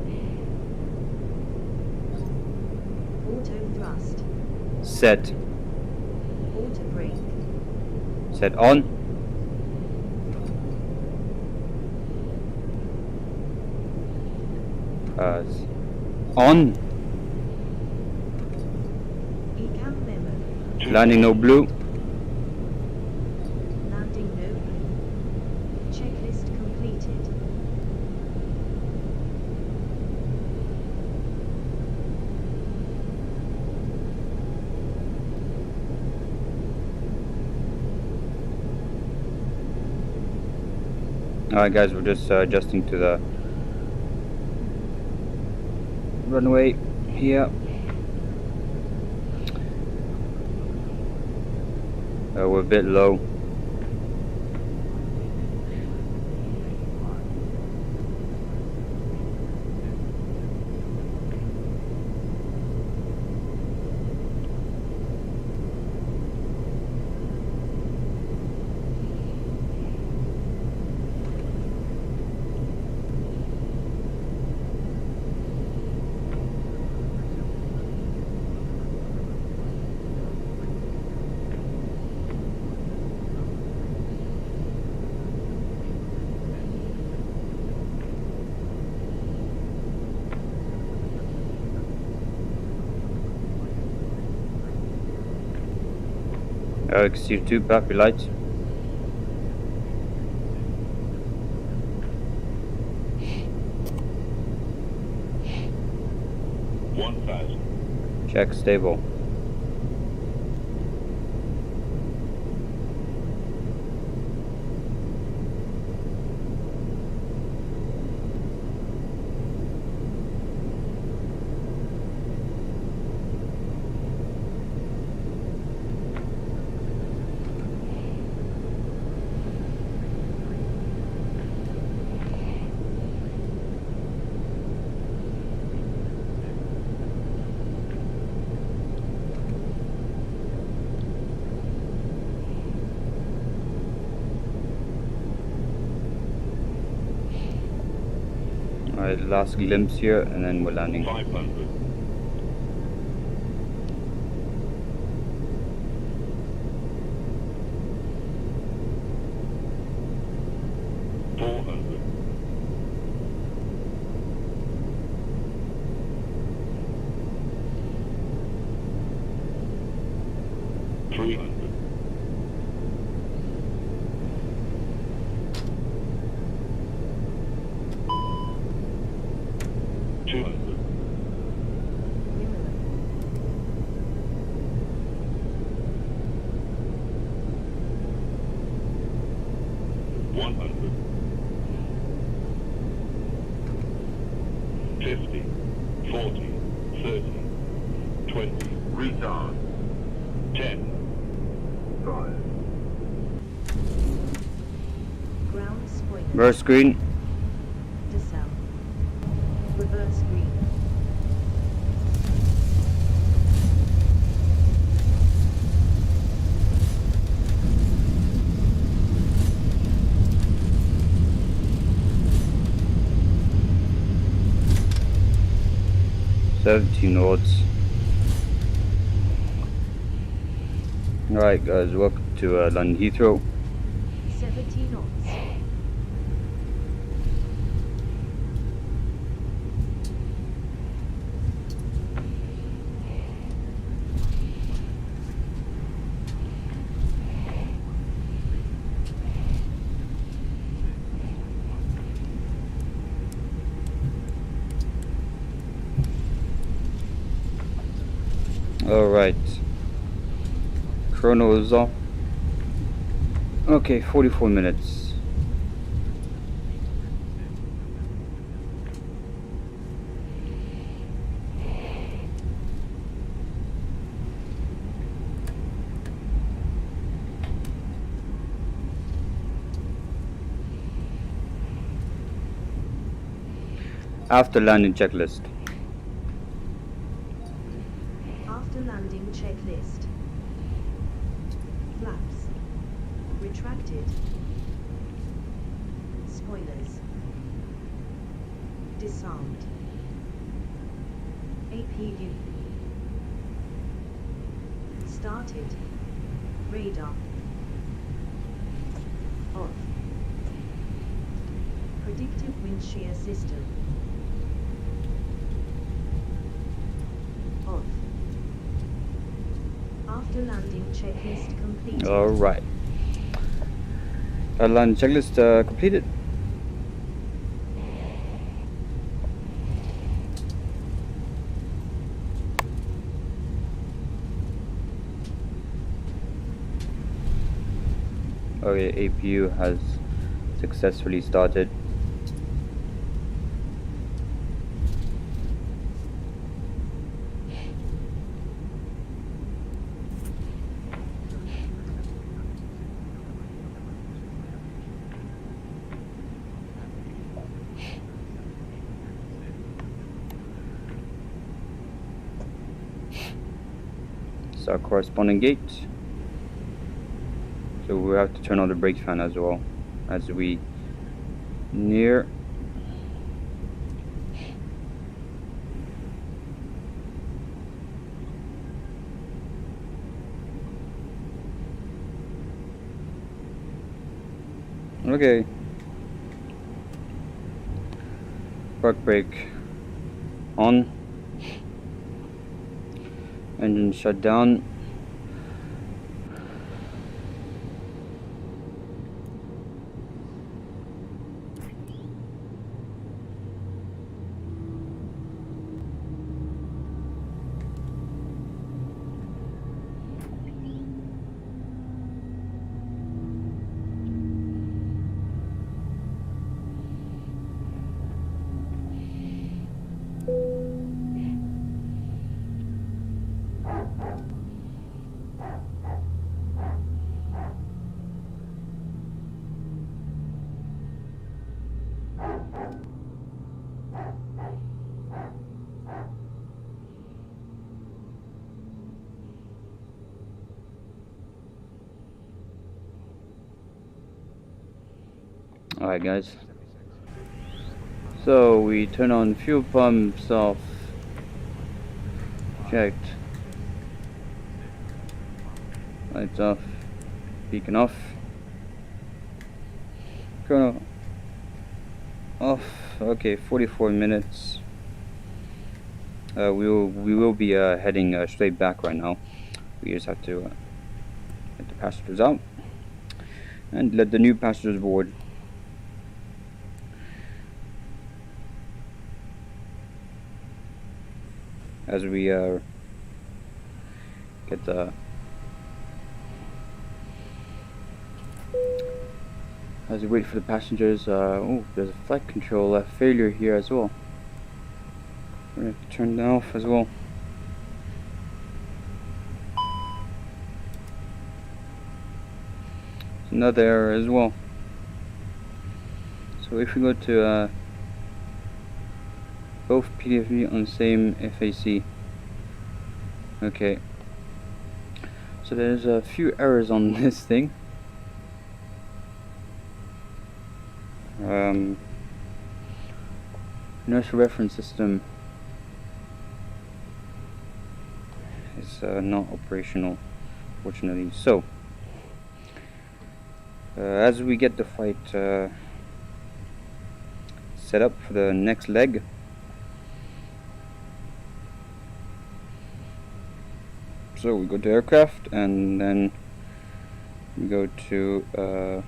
Auto thrust. Set. Auto brake. Set on. On. Ecam memo. Landing no blue. Landing no blue. Checklist completed. Alright guys, we're just adjusting to the runway here. We're a bit low. Exterior 2, pappy lights. Check stable. Alright, last glimpse here, and then we're landing. 500. 400. 300. 200. 100. 50. 40. 30. 20. Retard. 10. 5. Ground spoilers. Reverse screen. Decel. Reverse screen. $17 knots. Alright guys, welcome to London Heathrow. 70 knots. Alright. Chrono is off. Okay, 44 minutes. After landing checklist. After landing checklist. Flaps. Retracted. Spoilers. Disarmed. APU. Started. Radar. Off. Predictive wind shear system. Off. After landing checklist completed. Alright. Landing checklist completed. Okay, APU has successfully started. It's our corresponding gate. So we have to turn on the brake fan as well as we near. Okay. Park brake on. Engine shut down. Alright guys, so we turn on fuel pumps off, checked, lights off, beacon off, chrono off. Okay, 44 minutes. We will be heading straight back right now. We just have to get the passengers out and let the new passengers board. As we get the as we wait for the passengers. Oh, there's a flight control failure here as well. We're gonna have to turn that off as well. There's another error as well. So if we go to both PDFV on the same FAC. Okay. So there's a few errors on this thing. Inertial reference system is not operational, fortunately. So as we get the flight set up for the next leg, so we go to aircraft and then we go to so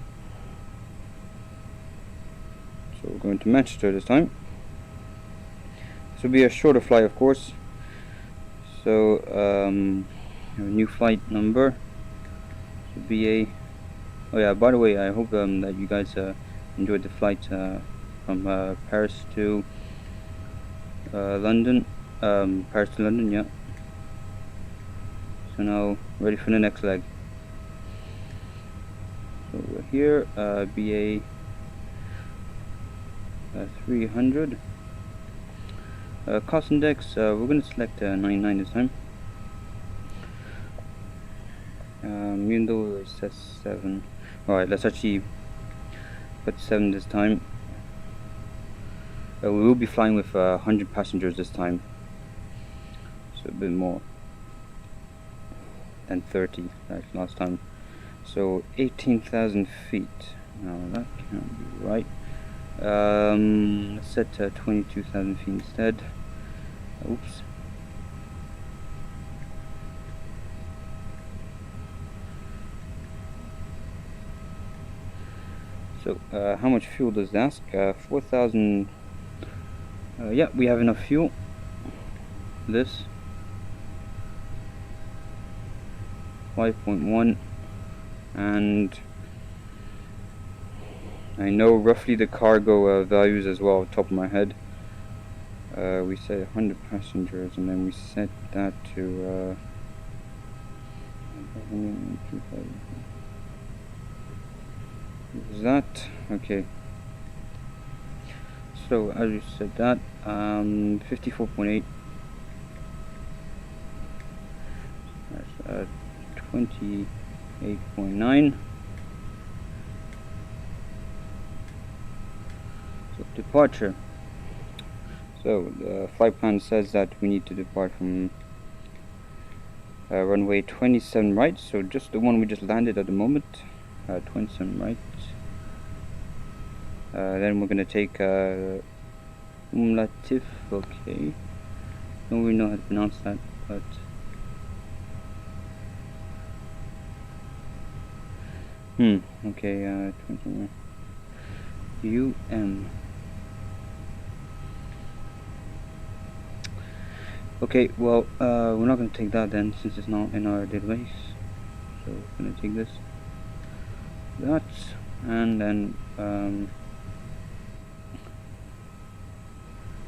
we're going to Manchester this time. This will be a shorter flight, of course. So a new flight number should be a. Oh yeah, by the way, I hope that you guys enjoyed the flight from Paris to London. Paris to London, yeah. So now ready for the next leg. So we're here, BA 300. Cost index, we're going to select 99 this time. Even though it says 7. Alright, let's actually put 7 this time. We will be flying with 100 passengers this time. So a bit more than 30 like last time. So 18,000 feet. No, that can't be right. Let's set 22,000 feet instead. Oops. So how much fuel does it ask? 4,000. Yeah, we have enough fuel. This 5.1 and I know roughly the cargo values as well, top of my head. We said 100 passengers, and then we set that to is that okay? So as you said that 54.8. That's 28.9. So departure. So the flight plan says that we need to depart from runway 27 right, so just the one we just landed at the moment, 27 right. Then we're gonna take Umlatif, okay. Don't really know how to pronounce that, but okay, 27 UM. Okay, well, we're not going to take that then, since it's not in our database. So we're going to take this, that, and then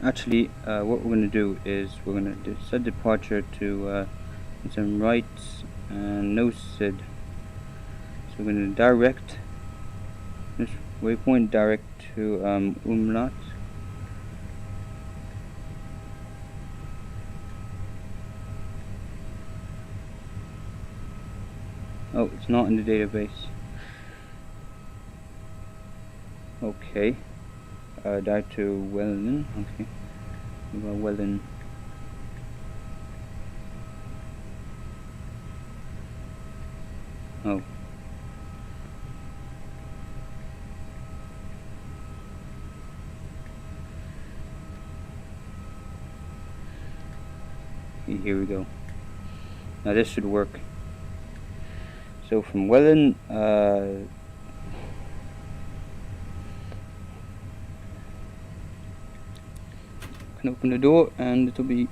actually, what we're going to do is we're going to set departure to some right and no SID. So we're going to direct this waypoint direct to Umlaut. Oh, it's not in the database. Okay. Direct to Wellin. Okay. Wellin. Oh. Okay, here we go. Now this should work. So from Wellin, can open the door and it'll be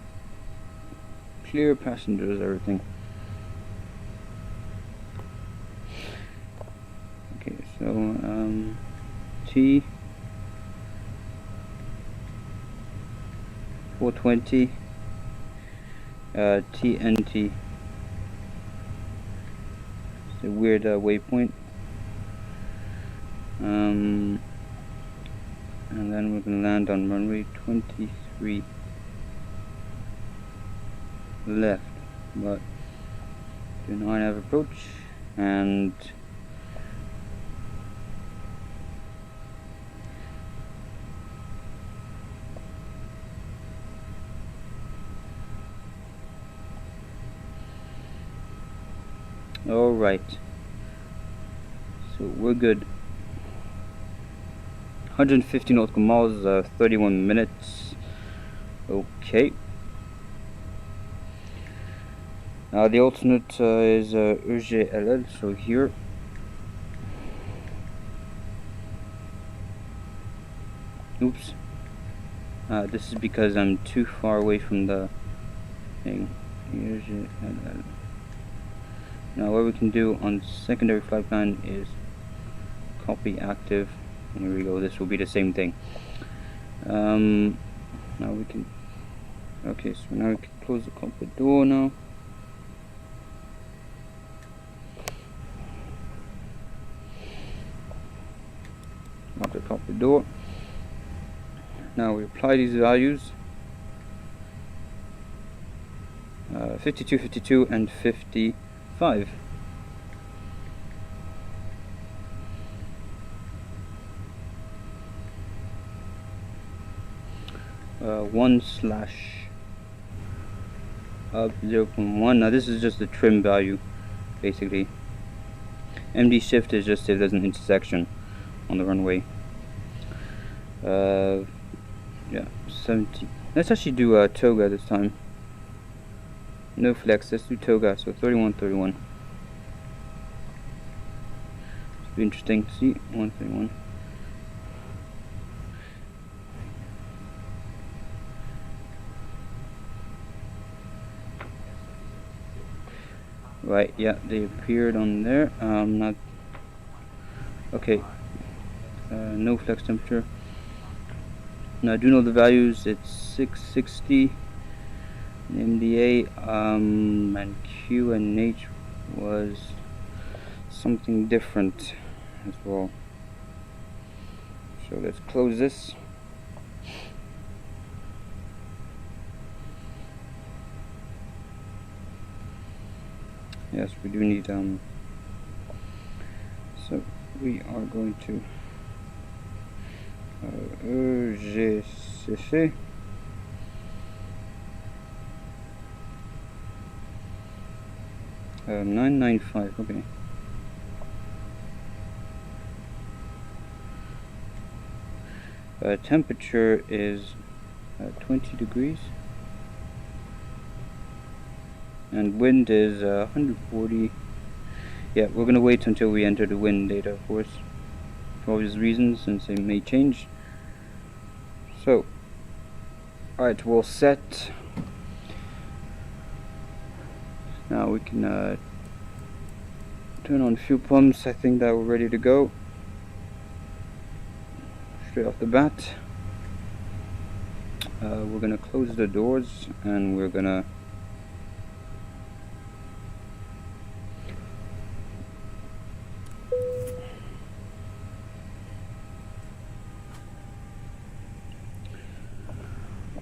clear passengers, everything. Okay, so T 420 TNT. It's a weird waypoint. And then we're gonna land on runway 23 left, but do not have approach, and all right, so we're good. 150 nautical miles, 31 minutes. Okay. The alternate is EGLL, so here. Oops. This is because I'm too far away from the thing. EGLL. Now what we can do on secondary flight plan is copy active. Here we go, this will be the same thing. Now we can, okay, so now we can close the cockpit door now. Lock the cockpit door. Now we apply these values. 52, 52, and 55. 1/up 0.1. Now this is just the trim value, basically. MD shift is just if there's an intersection on the runway. Yeah, 70. Let's actually do toga this time. No flex, let's do toga, so 31, 31. Should be interesting to see. 131. Right, yeah, they appeared on there. Not okay. no flex temperature. Now I do know the values. It's 660 in MDA, and Q and H was something different as well. So let's close this. Yes, we do need so we are going to EGCC 995. Okay. Temperature is 20 degrees. And wind is 140. Yeah, we're gonna wait until we enter the wind data, of course, for obvious reasons, since they may change. So, alright, we'll set. Now we can turn on fuel pumps. I think that we're ready to go. Straight off the bat. We're gonna close the doors and we're gonna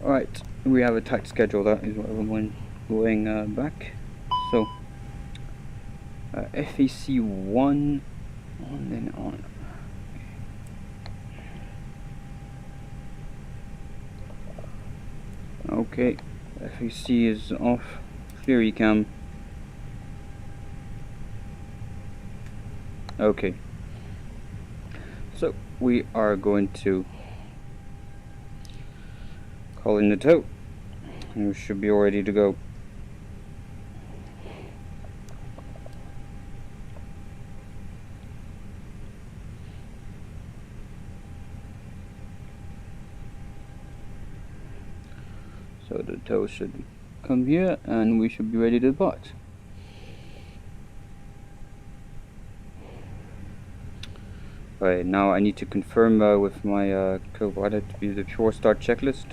Alright, we have a tight schedule, that is what everyone going back. So, FAC 1 on, then on. Okay, FAC is off, clear ecam. Okay, so we are going to call in the tow, and we should be all ready to go. So the tow should come here and we should be ready to depart. Alright, now I need to confirm with my co-pilot to be the pure start checklist.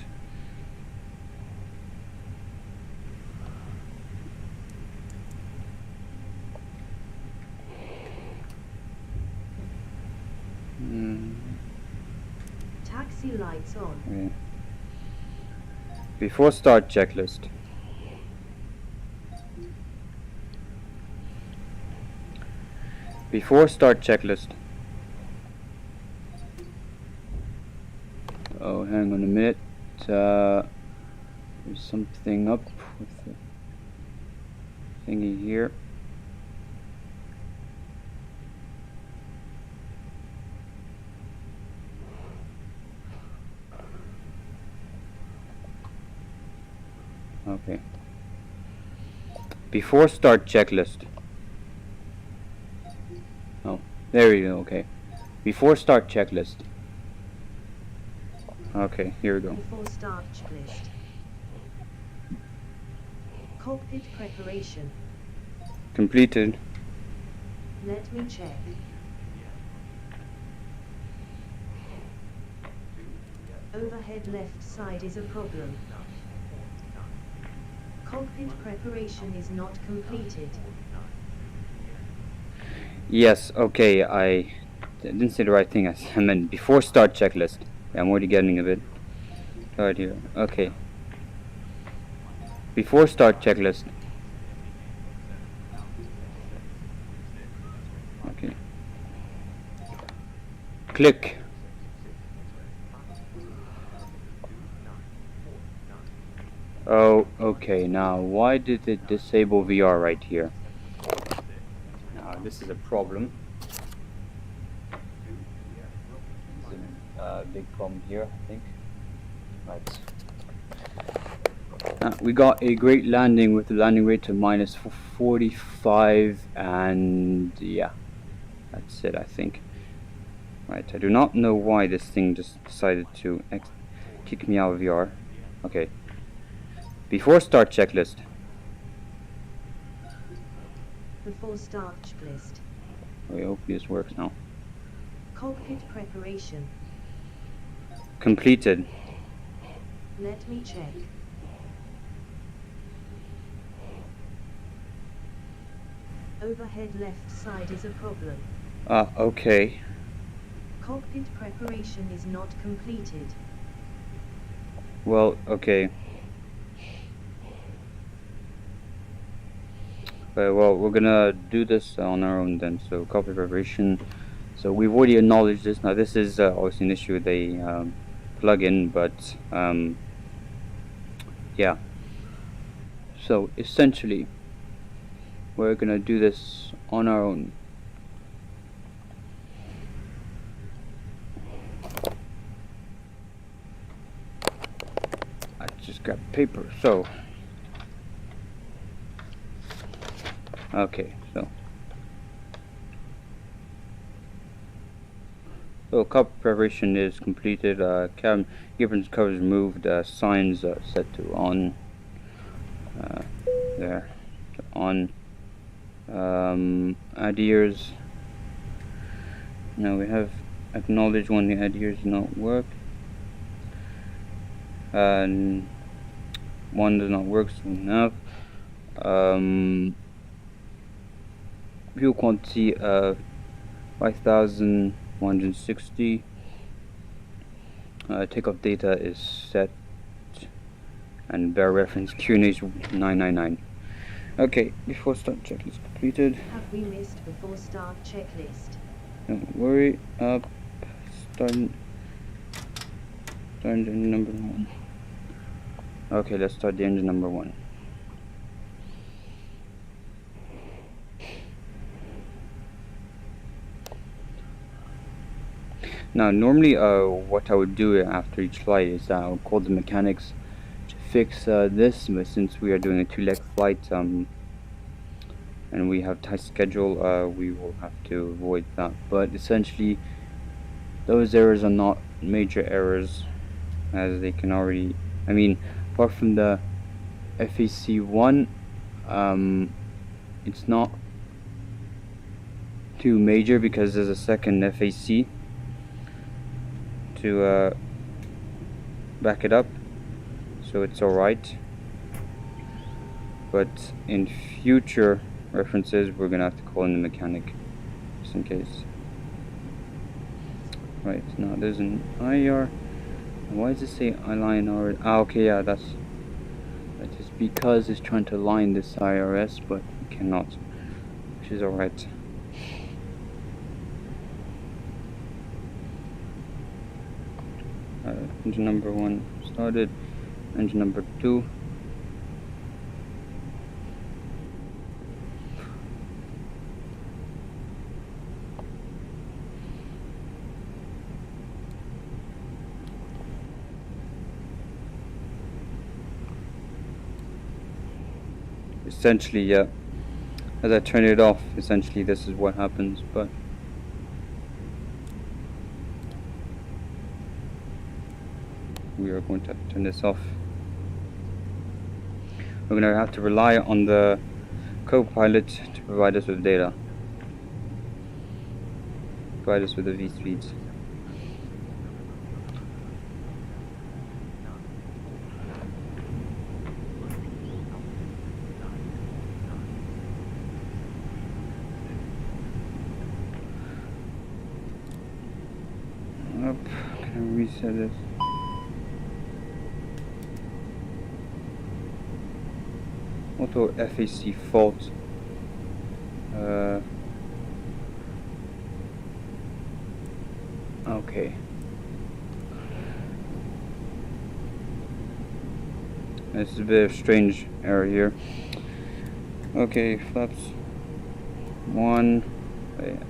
Taxi lights on. Okay. Before start checklist. Before start checklist. Oh, hang on a minute. There's something up with the thingy here. Okay. Before start checklist. Oh, there we go. Okay. Before start checklist. Okay, here we go. Before start checklist. Cockpit preparation. Completed. Let me check. Overhead left side is a problem. Cockpit preparation is not completed. Yes, okay, I didn't say the right thing. I meant before start checklist. Yeah, I'm already getting a bit tired here. Okay. Before start checklist. Okay. Click. Oh, okay. Now, why did it disable VR right here? Now, this is a problem. This is a big problem here, I think. Right. We got a great landing with the landing rate to minus 45, and yeah, that's it, I think. Right, I do not know why this thing just decided to kick me out of VR. Okay. Before start checklist. Before start checklist. Okay, hopefully this works now. Cockpit preparation. Completed. Let me check. Overhead left side is a problem. Okay. Cockpit preparation is not completed. Well, okay. Well, we're gonna do this on our own then. So, copy preparation. So we've already acknowledged this. Now, this is obviously an issue with a plugin, but yeah. So essentially, we're gonna do this on our own. I just got paper. So, okay. So copy preparation is completed. Cabin apron covers removed. Signs set to on. There, to on. Add ears. Now we have acknowledged when the add ears do not work. And one does not work, so we have fuel quantity 5,160. Takeoff data is set, and bear reference QNH 999. Okay, before start checklist completed. Have we missed before start checklist? Don't worry. Start engine number 1. Okay, let's start the engine number 1. Now, normally, what I would do after each flight is I would call the mechanics to fix this, but since we are doing a 2-leg flight, and we have tight schedule, we will have to avoid that. But essentially, those errors are not major errors, as they can already, I mean, apart from the FAC1, it's not too major because there's a second FAC to back it up, so it's alright. But in future references, we're gonna have to call in the mechanic just in case. Right, now there's an IR. Why does it say align or? Okay, yeah, that is because it's trying to align this IRS, but it cannot, which is alright. Engine number 1 started. Engine number 2. Essentially, yeah, as I turn it off, essentially this is what happens, but we are going to turn this off. We're going to have to rely on the co-pilot to provide us with data, provide us with the V-speeds. Can I reset this? Auto FAC fault. Okay. This is a bit of a strange error here. Okay, flaps 1.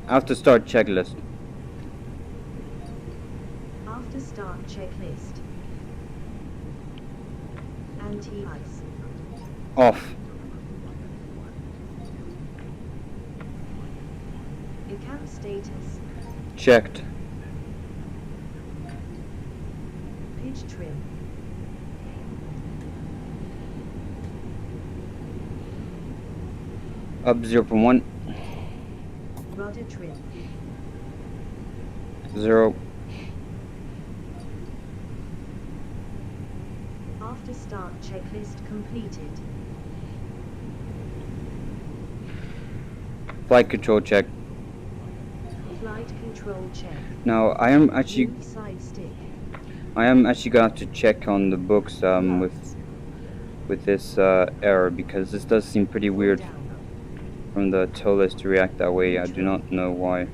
After start checklist. After start checklist. Anti-ice. Off. Account status. Checked. Pitch trim. Up 0.1. Rudder trim. 0. After start checklist completed. Flight control check. Flight control check. Now I am actually Move side stick. gonna have to check on the books with this error, because this does seem pretty Full weird down. from the tow list to react that way. I do not know why.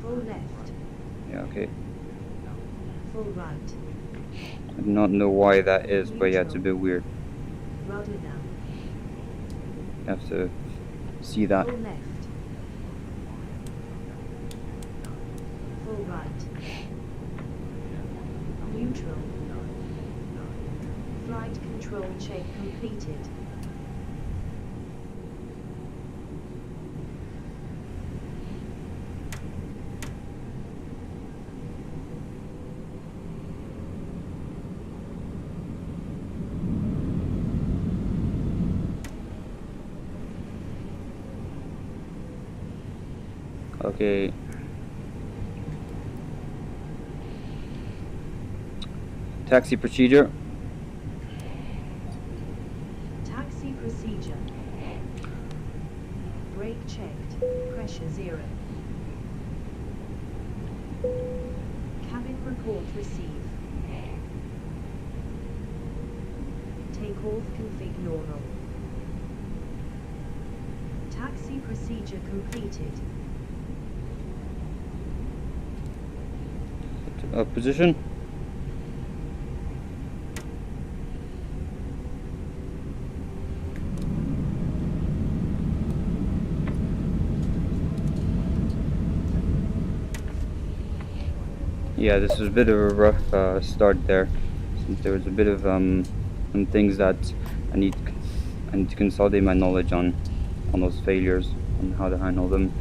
Full left. Yeah, okay. Full right. I do not know why that is, but yeah, it's a bit weird. Rudder now. You have to see that. Full left. Full right. Neutral. Flight control check completed. Okay. Taxi procedure. Taxi procedure. Brake checked. Pressure 0. Cabin report receive. Takeoff config normal. Taxi procedure completed. Position. Yeah, this was a bit of a rough start there, since there was a bit of some things that I need to consolidate my knowledge on those failures, on how to handle them.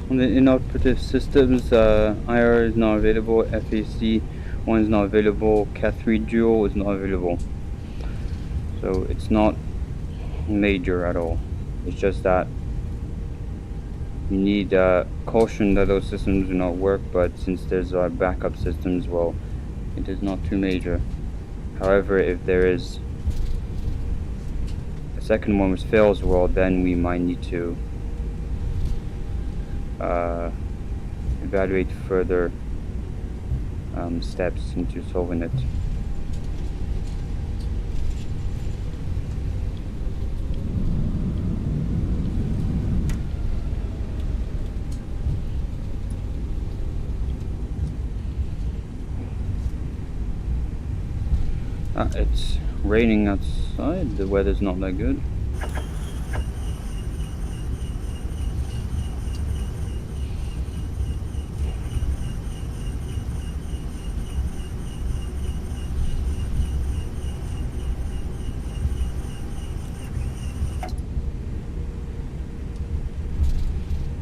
On the inoperative systems, IR is not available, FAC 1 is not available, Cat 3 Dual is not available. So it's not major at all. It's just that you need caution that those systems do not work, but since there's backup systems, well, it is not too major. However, if there is a second one which fails, well, then we might need to evaluate further steps into solving it. It's raining outside, the weather's not that good.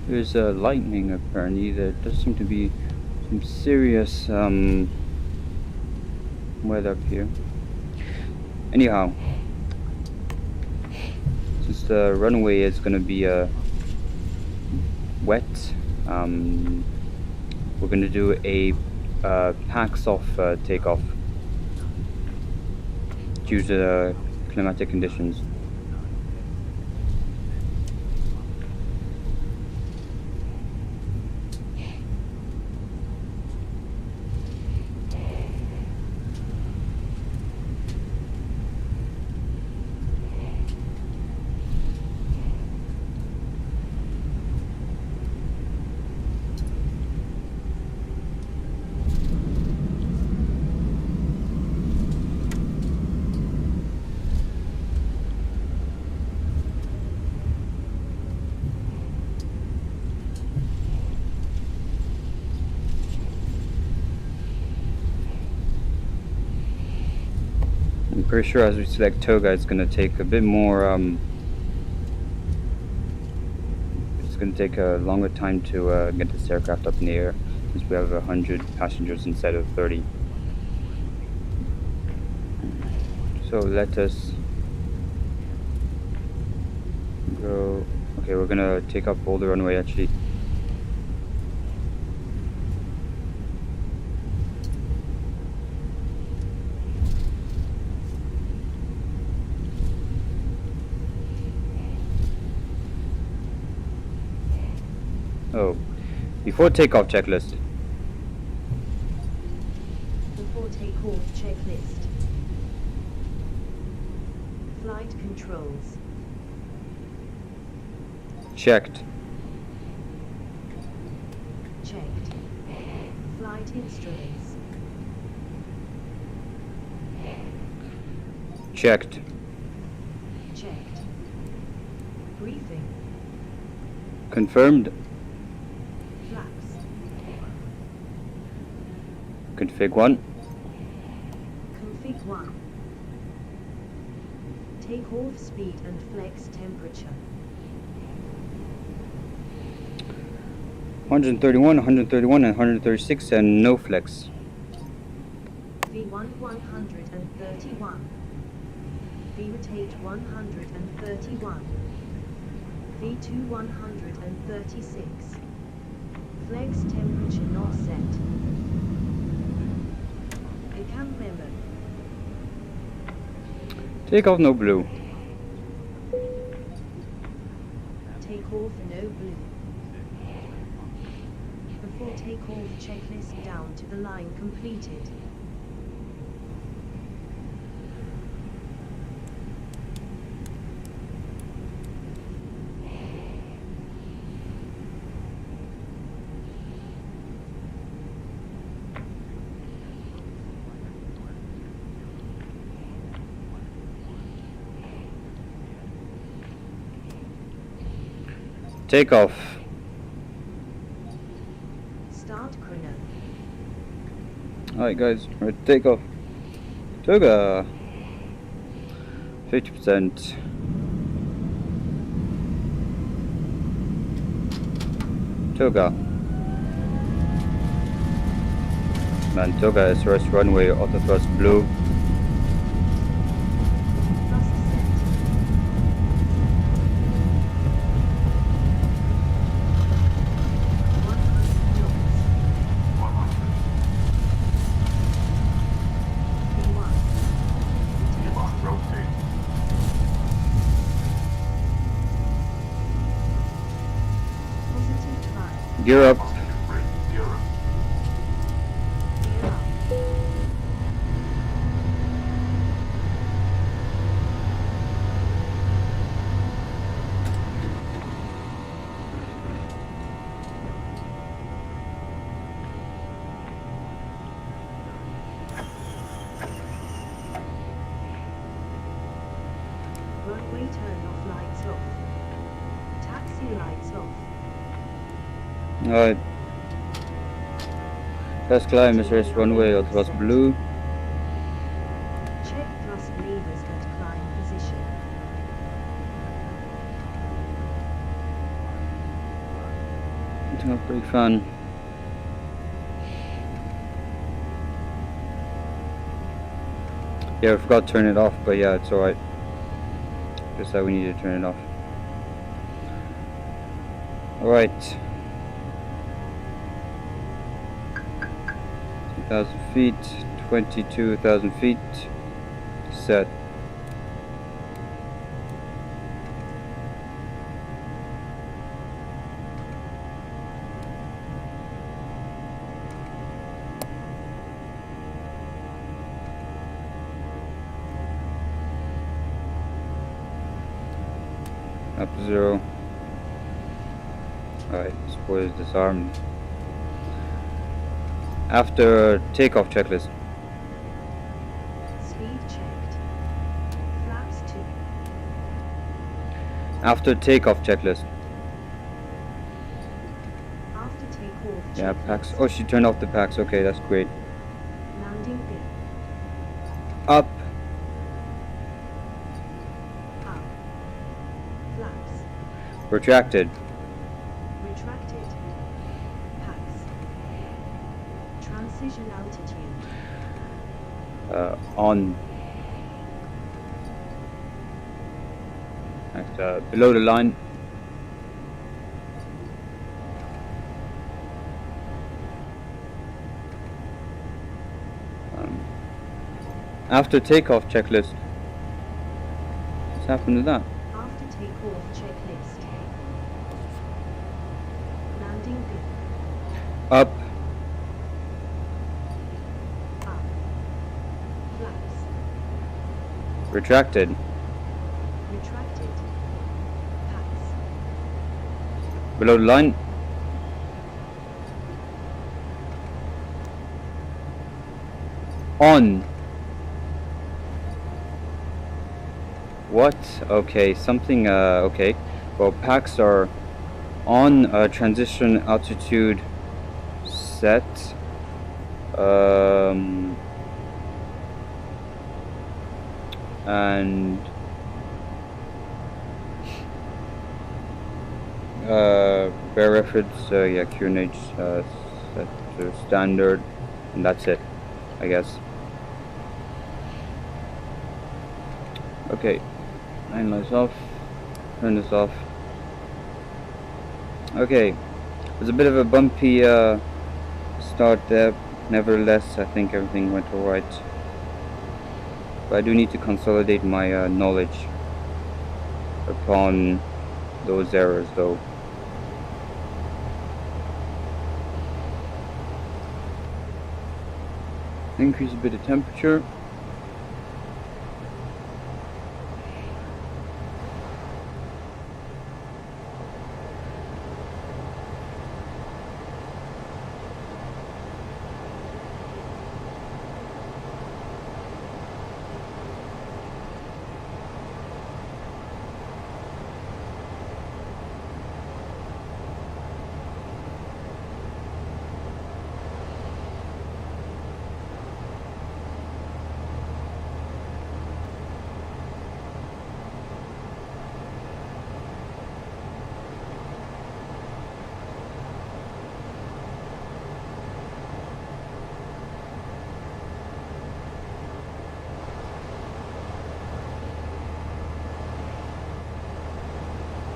There's lightning apparently. There does seem to be some serious weather up here. Anyhow, since the runway is going to be wet, we're going to do a packs off takeoff due to the climatic conditions. pretty sure as we select toga, it's gonna take a bit more. It's gonna take a longer time to get this aircraft up in the air, since we have 100 passengers instead of 30. So let us go. Okay, we're gonna take up all the runway actually. Oh, before takeoff checklist. Before takeoff checklist. Flight controls. Checked. Checked. Flight instruments. Checked. Checked. Briefing. Confirmed. Flaps. Config 1. Config 1. Takeoff speed and flex temperature. 131, 131, and 136, and no flex. V1 131. V rotate 131. V2 136. Flex temperature not set. Account memo. Takeoff no blue. Takeoff no blue. Before takeoff checklist down to the line completed. Takeoff. Start chrono. Alright guys, we're at takeoff. Toga. 50%. Toga. Man, Toga SRS runway, auto thrust blue. Thrust set. 100 knots. V1. Rotate. Rotate. Positive climb. Gear up. Bring gear up. Gear up. Runway turn off, lights off. Taxi lights off. Alright. First climb, SRS runway, auto thrust blue. Check thrust levers and climb position. Turn off brake fan. Yeah, I forgot to turn it off, but yeah, it's alright. Just that we need to turn it off. Alright. 2,000 feet, 22,000 feet. Set. Up to 0. Alright, spoilers disarmed. After takeoff checklist. Speed checked. Flaps 2. After takeoff checklist. After takeoff Yeah, checklist. packs. Oh, she turned off the packs. Okay, that's great. Landing gear. Up. Retracted. Retracted. Pax. Transition altitude. On. Below the line. After takeoff checklist. What's happened to that? After takeoff checklist. Landing bin. Up. Up. Flaps. Retracted. Retracted. Pax. Below the line. On. What? Okay, something, okay. Well, packs are on, transition altitude set. And bear reference, yeah, QNH set to standard, and that's it, I guess. Okay, 9 lights off, turn this off. Okay, there's a bit of a bumpy start there. Nevertheless, I think everything went alright. But I do need to consolidate my knowledge upon those errors though. Increase a bit of temperature.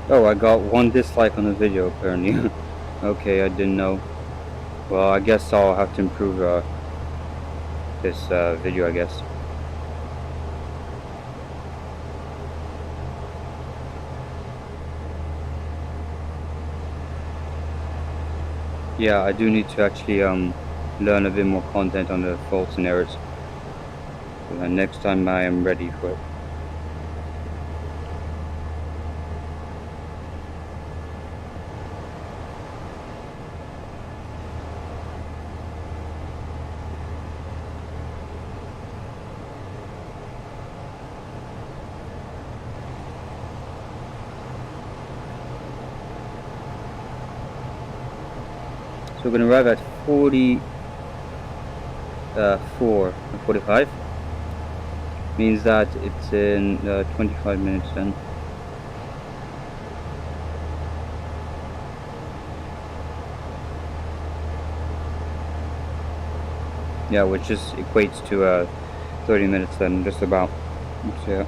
Oh, I got 1 dislike on the video apparently. Okay, I didn't know. Well, I guess I'll have to improve this video, I guess. Yeah, I do need to actually learn a bit more content on the faults and errors. Next time I am ready for it. So we're going to arrive at 45. Means that it's in 25 minutes then. Yeah, which just equates to 30 minutes then, just about. So, yeah.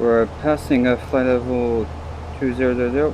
We're passing a flight level 2000.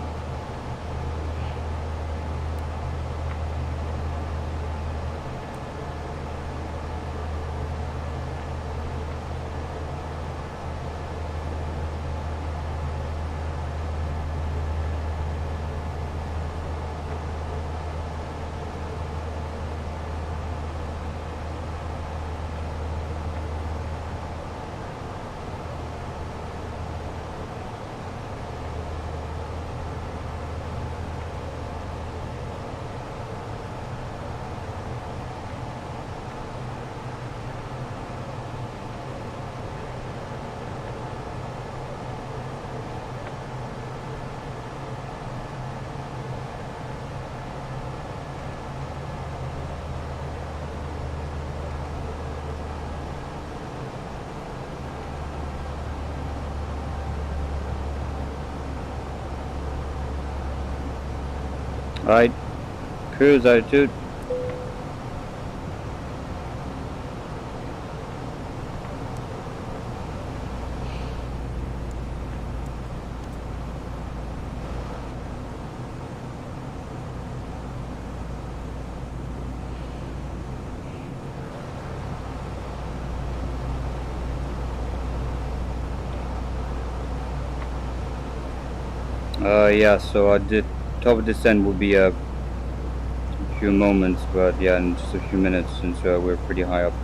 Alright, cruise altitude. Yeah, so the top of descent will be a few moments, but yeah, in just a few minutes since we're pretty high up.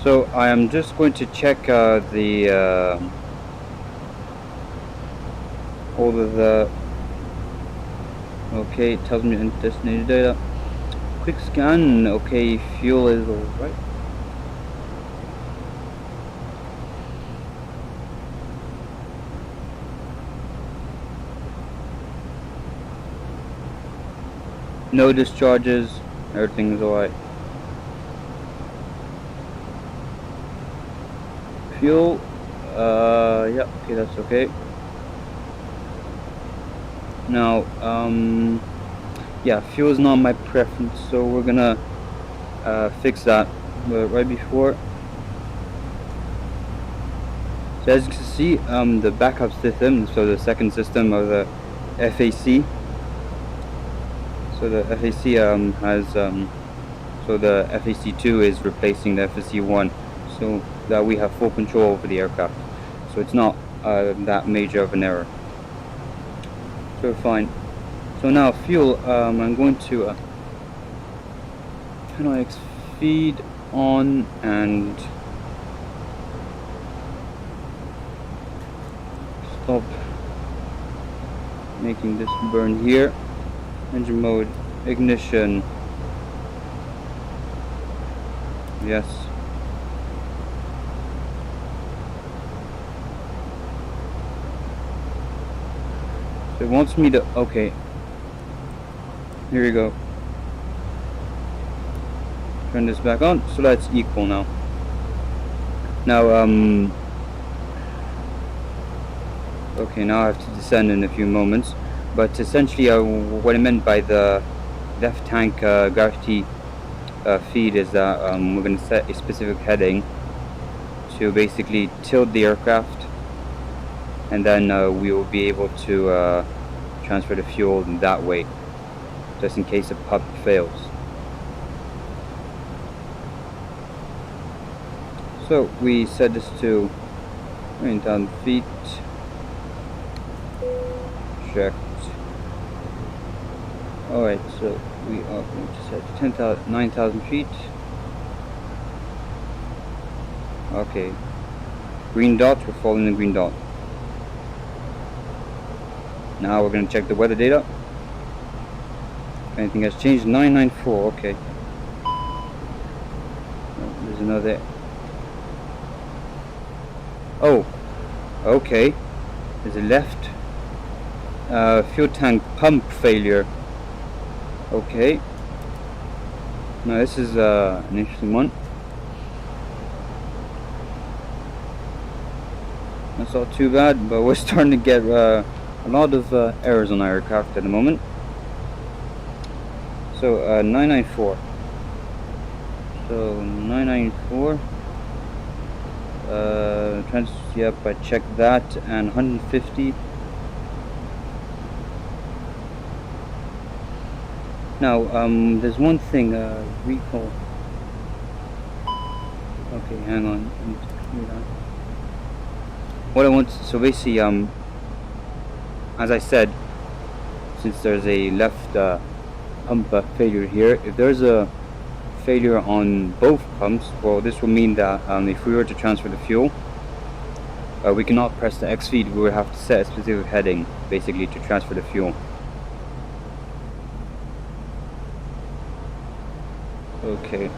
So I am just going to check the all of the. Okay, it tells me undestinated data. Quick scan. Okay, fuel is alright. No discharges. Everything is alright. Fuel. Yeah. Okay, that's okay. Now, yeah, fuel is not my preference, so we're gonna fix that right before. So as you can see, the backup system, so the second system of the FAC. So the FAC has, so the FAC2 is replacing the FAC1, so that we have full control over the aircraft. So it's not that major of an error. So fine. So now fuel, I'm going to NIX feed on and stop making this burn here. Engine mode, ignition. Yes. So it wants me to, okay. Here we go. Turn this back on, so that's equal now. Now, okay, now I have to descend in a few moments. But essentially, what I meant by the left tank gravity feed is that we're going to set a specific heading to basically tilt the aircraft, and then we will be able to transfer the fuel that way, just in case a pump fails. So we set this to 9,000 feet. Checked. Alright, so we are going to set 9,000 feet. Okay. Green dot, we're following the green dot. Now we're going to check the weather data. If anything has changed, 994, okay. Oh, there's another. Oh, okay. There's a left. Fuel tank pump failure. Okay. Now this is an interesting one. That's not too bad, but we're starting to get a lot of errors on our aircraft at the moment. So 994. So 994. Yep, I checked that, and 150. Now, there's one thing, recall. Okay, hang on. I need to clear that. What I want, so basically, as I said, since there's a left pump failure here, if there's a failure on both pumps, well, this will mean that if we were to transfer the fuel, we cannot press the X feed. We would have to set a specific heading, basically, to transfer the fuel. Okay.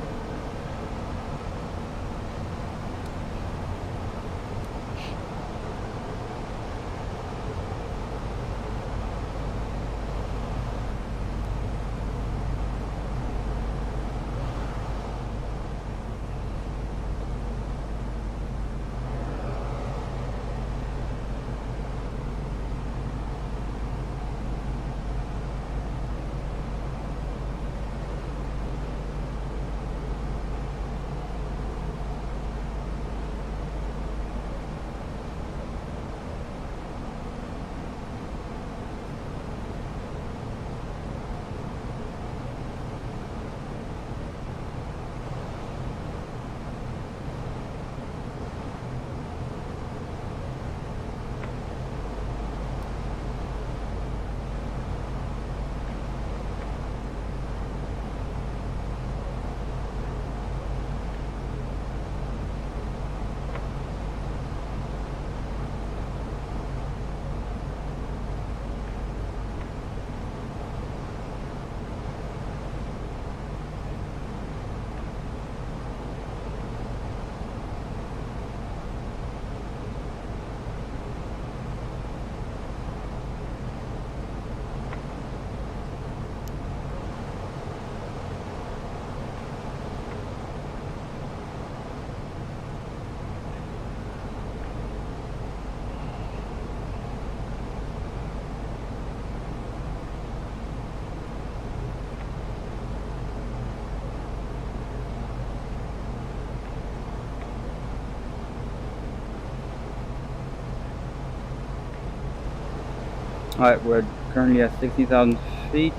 Alright, we're currently at 60,000 feet.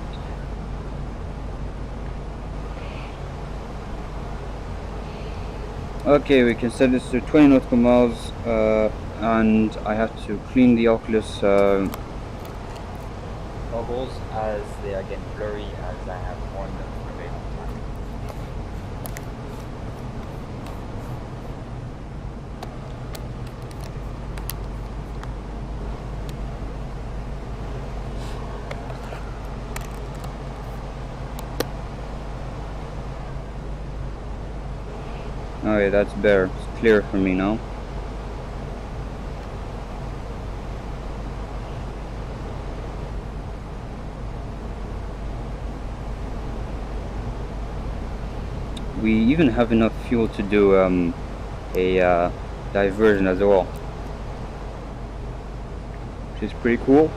Okay, we can set this to 20 nautical miles, and I have to clean the Oculus goggles as they are getting blurry as I have worn them for a very long time. Alright, that's better. It's clear for me now. We even have enough fuel to do a diversion as well, which is pretty cool.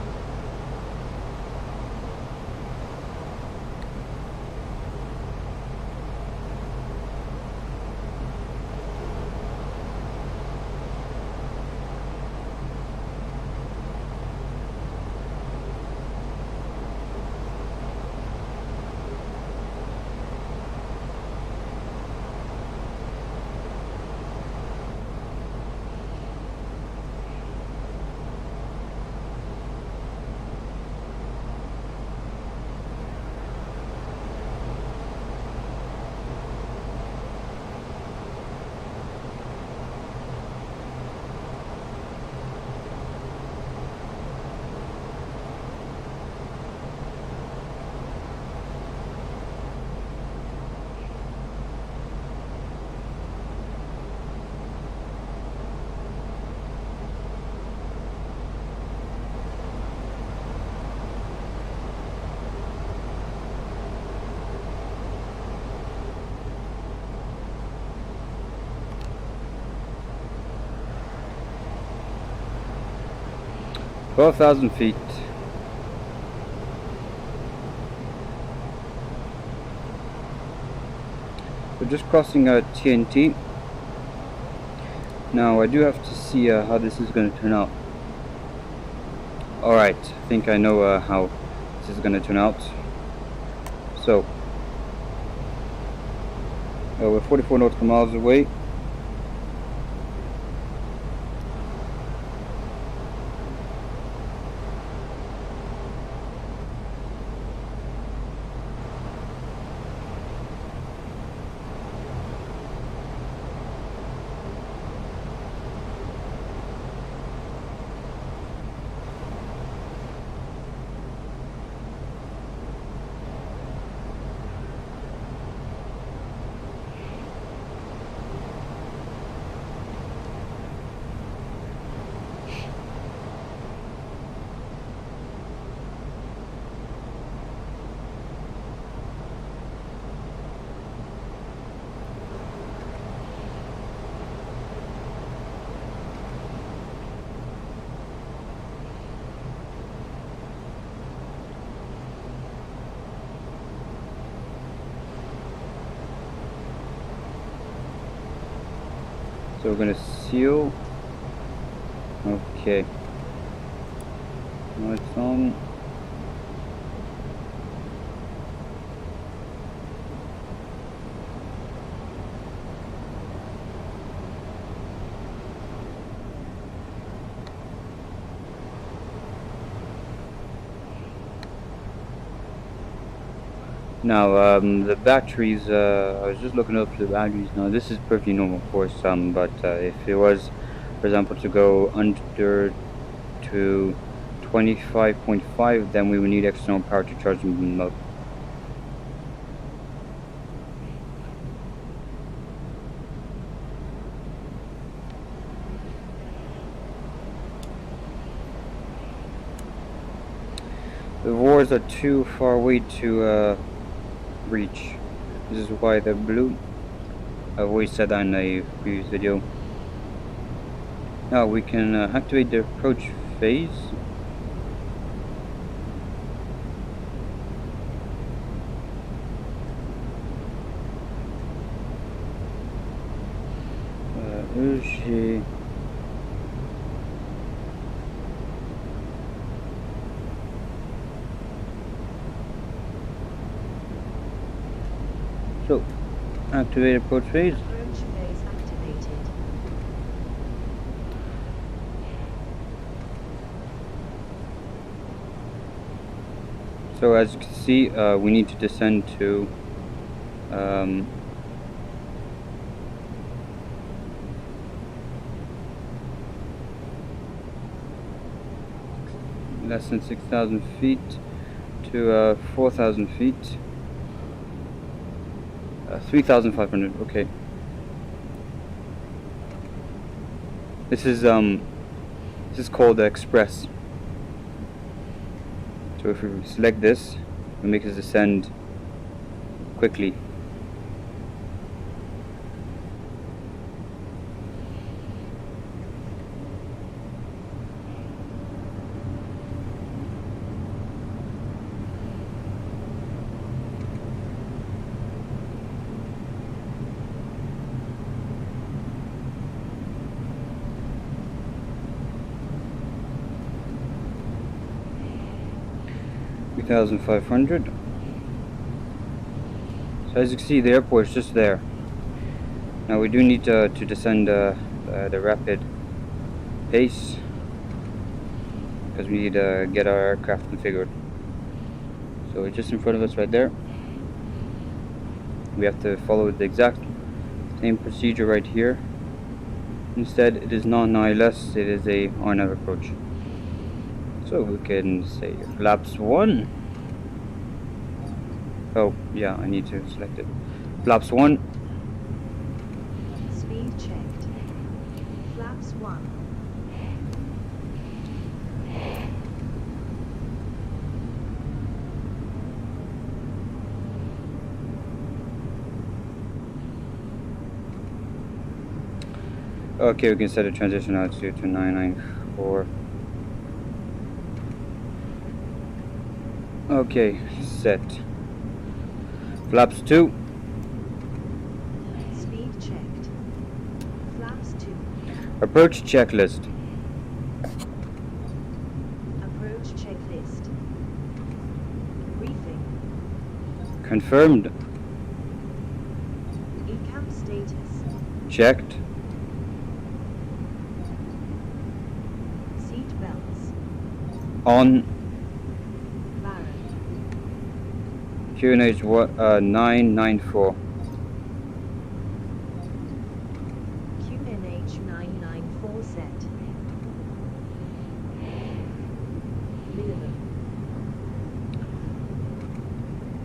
12,000 feet. We're just crossing TNT. Now I do have to see how this is going to turn out. Alright, I think I know how this is going to turn out. So, we're 44 nautical miles away. So we're going to seal. Okay. Now it's on. Now the batteries, I was just looking up the batteries. Now this is perfectly normal, of course, but if it was, for example, to go under to 25.5, then we would need external power to charge them up. The wars are too far away to reach. This is why they're blue. I've always said that in a previous video. Now we can activate the approach phase. J'ai So, activate approach phase. Approach phase activated. So as you can see, we need to descend to less than 6,000 feet to 4,000 feet. 3,500. Okay. This is called the Express. So if we select this, it makes us descend quickly. $3,500. So as you can see, the airport is just there. Now we do need to descend the rapid pace because we need to get our aircraft configured. So it's just in front of us right there. We have to follow the exact same procedure right here. Instead, it is not an ILS, it is a RNAV approach. So we can say flaps 1. Oh, yeah, I need to select it. Flaps 1. Speed checked. Flaps 1. Okay, we can set a transition altitude to 994. Okay, set. Flaps 2. Speed checked. Flaps 2. Approach checklist. Approach checklist. Briefing. Confirmed. ECAM status. Checked. Seat belts. On. Baron. QNH 994. QNH 994 set. Minimum.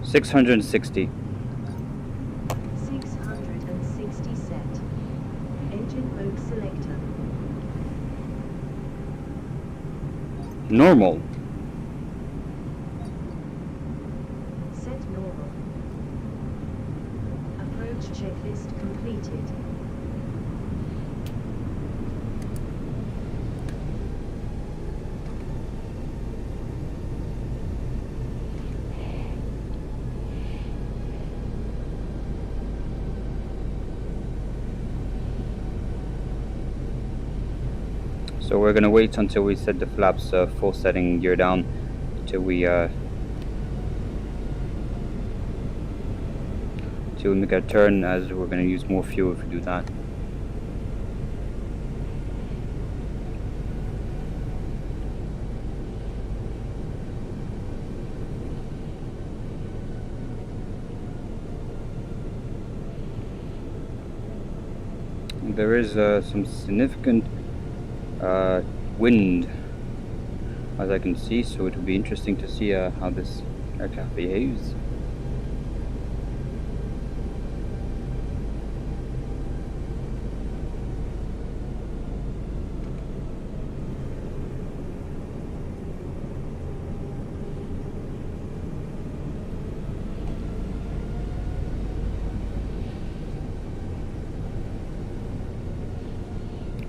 660. 660 set. Engine mode selector. Normal. Set normal. Approach checklist completed. So we're gonna wait until we set the flaps full setting gear down till we make a turn, as we're gonna use more fuel if we do that. There is some significant wind, as I can see, so it will be interesting to see how this aircraft behaves.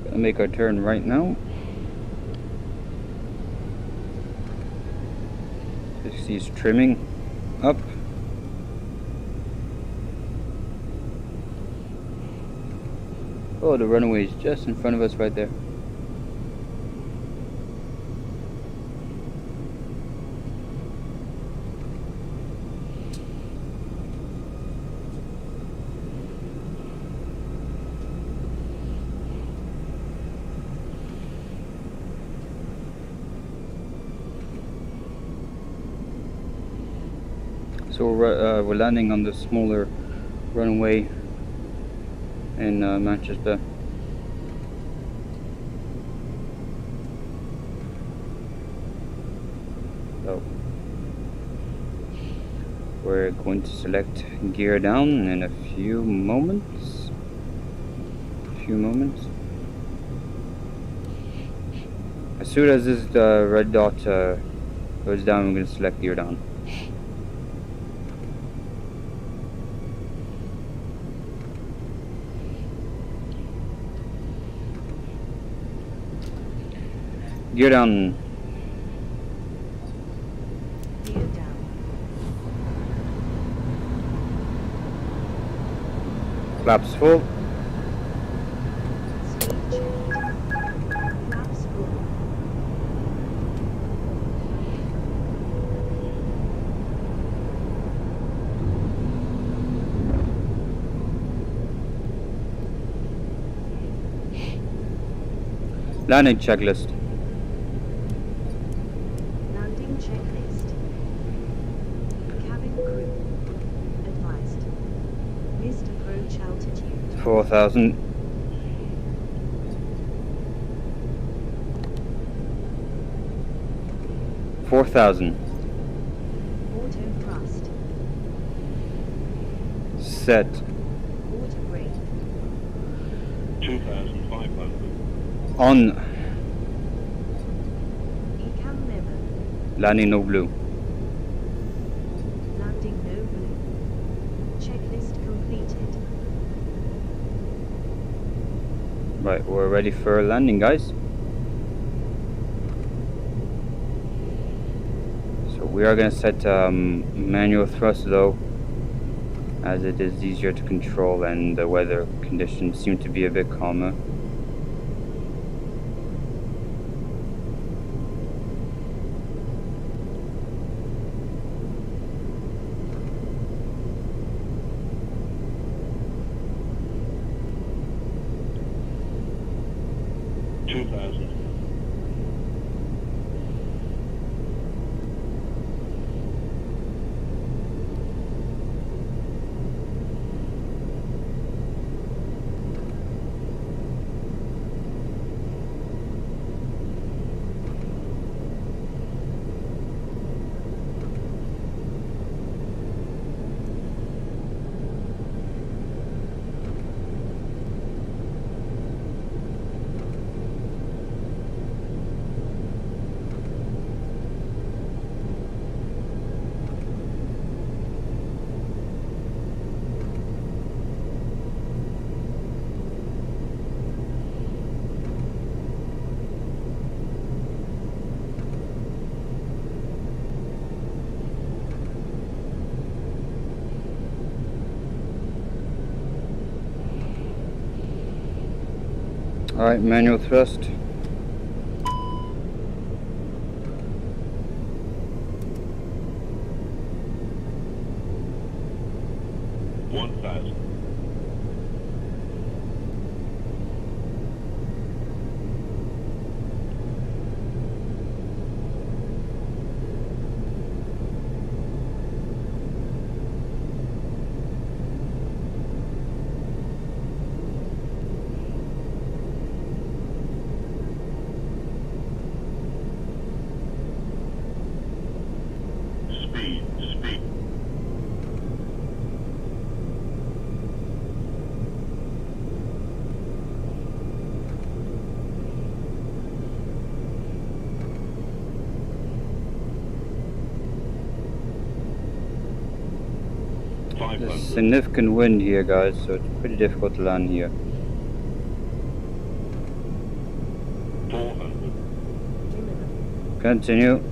Gonna make our turn right now. As you see, it's trimming up. Oh, the runway is just in front of us right there. So we're landing on the smaller runway in Manchester. So we're going to select gear down in a few moments. As soon as this red dot goes down, I'm going to select gear down. Gear down. Gear down. Flaps full. Speed checked. Flaps full. Landing checklist. Landing checklist. Cabin crew. Advised. Missed approach altitude. 4,000. 4,000. Auto thrust. Set. Auto brake. 2,500. On. ECAM memo. Landing no blue. Landing no blue. Checklist completed. Right, we're ready for landing, guys. So We are going to set manual thrust though, as it is easier to control and the weather conditions seem to be a bit calmer. Alright, manual thrust. Speed. There's significant wind here, guys, so it's pretty difficult to land here. 400. Continue.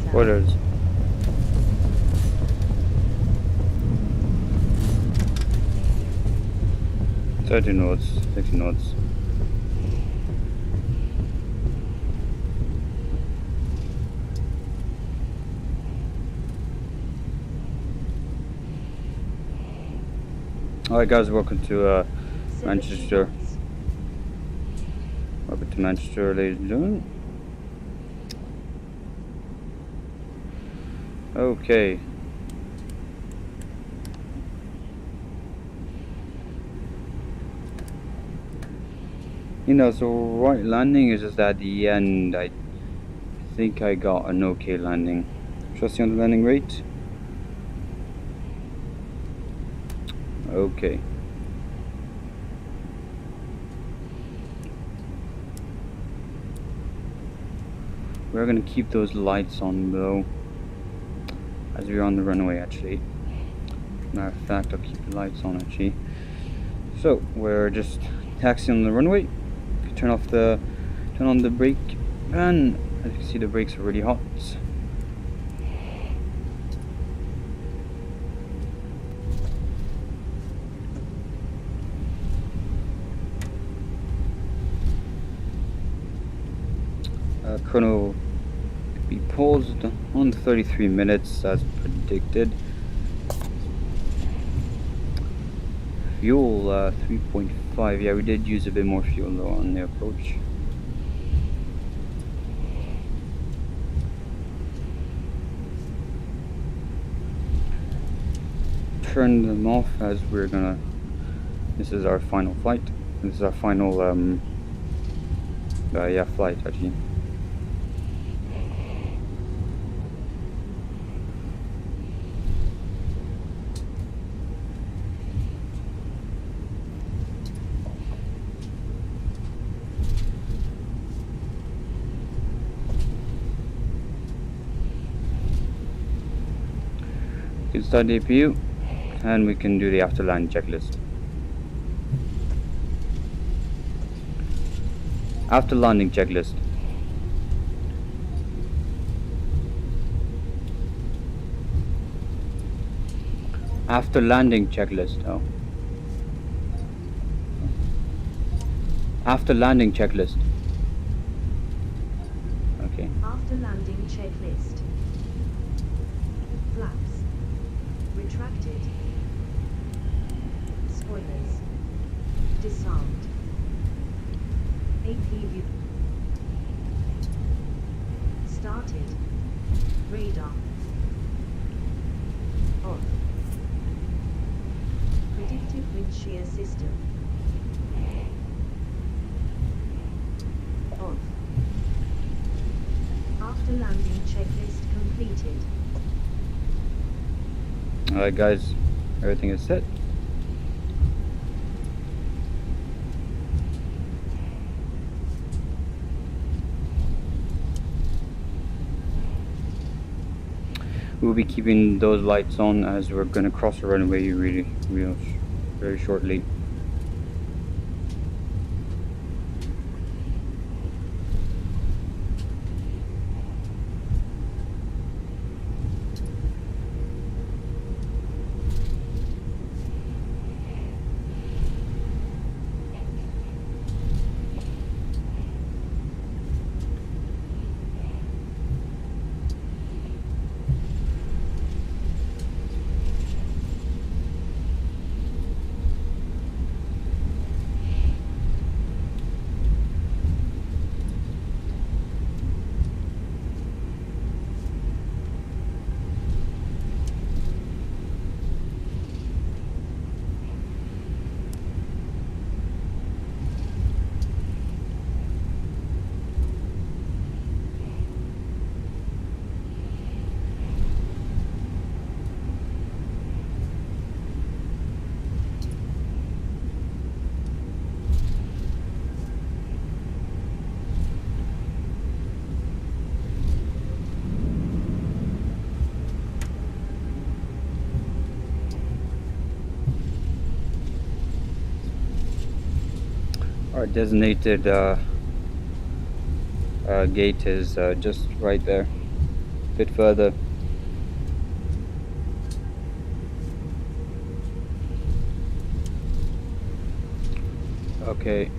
Spoilers. Thirty knots, 60 knots. Alright guys, welcome to Manchester. Welcome to Manchester, ladies and gentlemen. Okay. You know, so right landing is just at the end. I think I got an okay landing. Trust you on the landing rate. Okay. We're gonna keep those lights on though, as we're on the runway actually. Matter of fact, I'll keep the lights on actually. So we're just taxiing on the runway. Turn on the brake, and as you can see, the brakes are really hot. Chrono be paused on 33 minutes as predicted. Fuel 3.5. Yeah, we did use a bit more fuel though on the approach. turn them off as we're gonna. This is our final flight. This is our final flight actually. We can start the APU and we can do the after land checklist. After landing checklist. After landing checklist. Oh. After landing checklist. Okay. After landing checklist. Flaps. Retracted. Spoilers. Disarmed. APU. Started. Radar. Off. Predictive wind shear system. Off. After landing checklist completed. Alright guys, everything is set. We'll be keeping those lights on as we're going to cross the runway very shortly. Our designated gate is just right there, a bit further. Okay.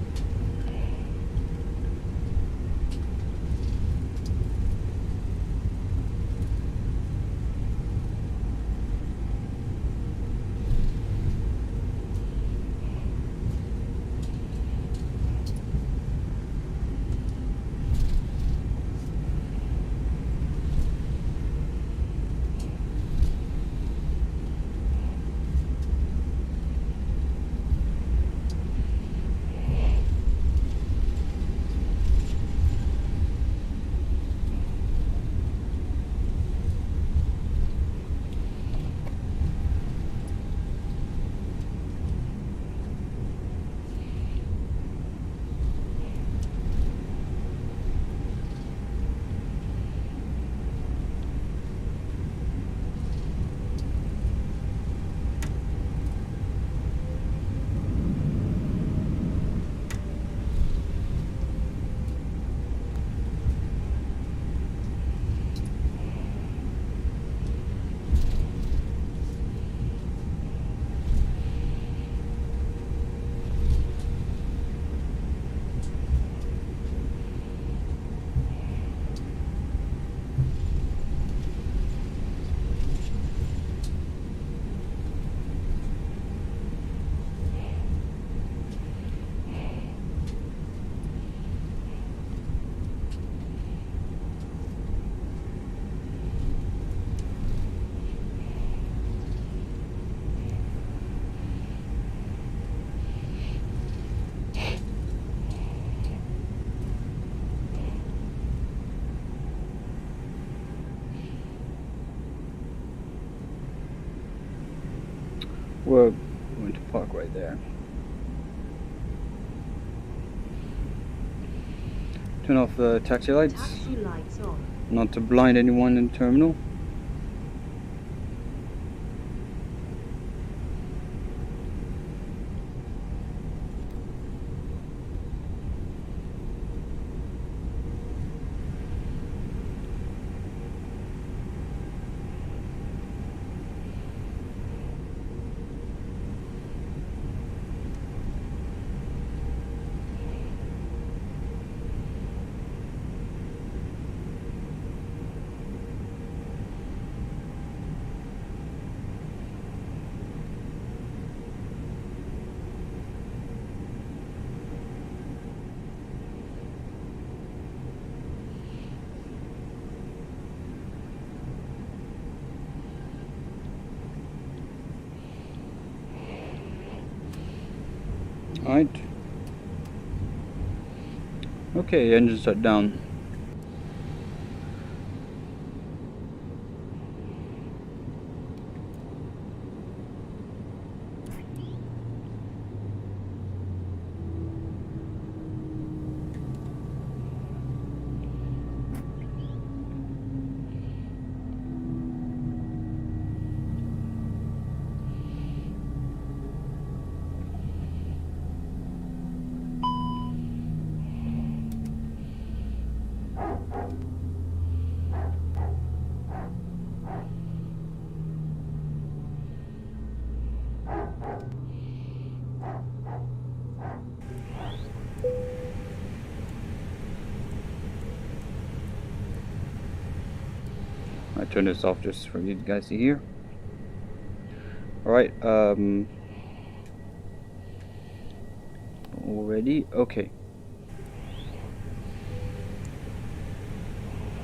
We're going to park right there. Turn off the taxi lights, Taxi lights on. not to blind anyone in the terminal. Alright. Okay, engine shut down. I turn this off just for you guys to hear. Alright, already? Okay.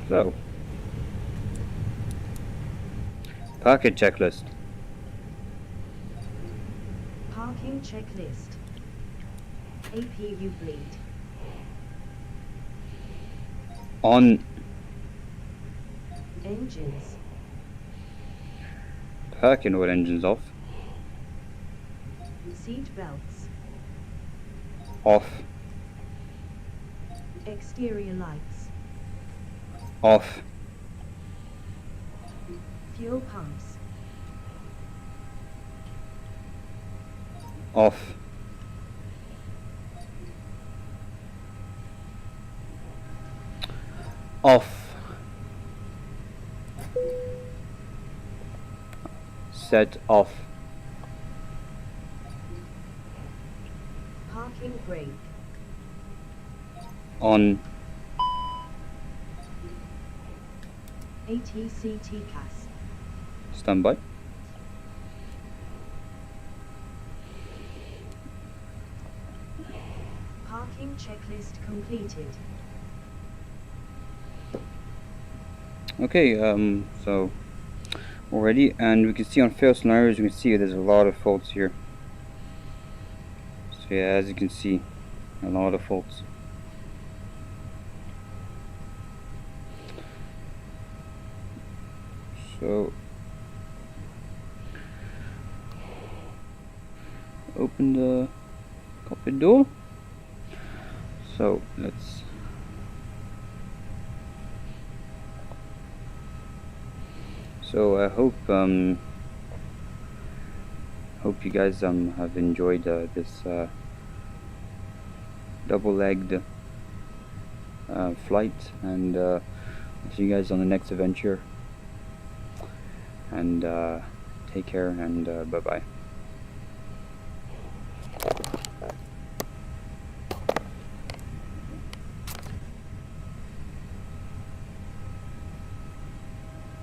So, parking checklist. Parking checklist. APU bleed. On. Engines. Parking with engines off. Seat belts. Off. Exterior lights. Off. Fuel pumps. Off. Off. Set off. Parking brake. On. ATC TCAS. Standby. Parking checklist completed. Okay, so already, and we can see on fail scenarios, you can see there's a lot of faults here. So yeah, as you can see, a lot of faults. So open the cockpit door. So let's I hope you guys have enjoyed this double-legged flight, and I'll see you guys on the next adventure, and take care, and bye bye.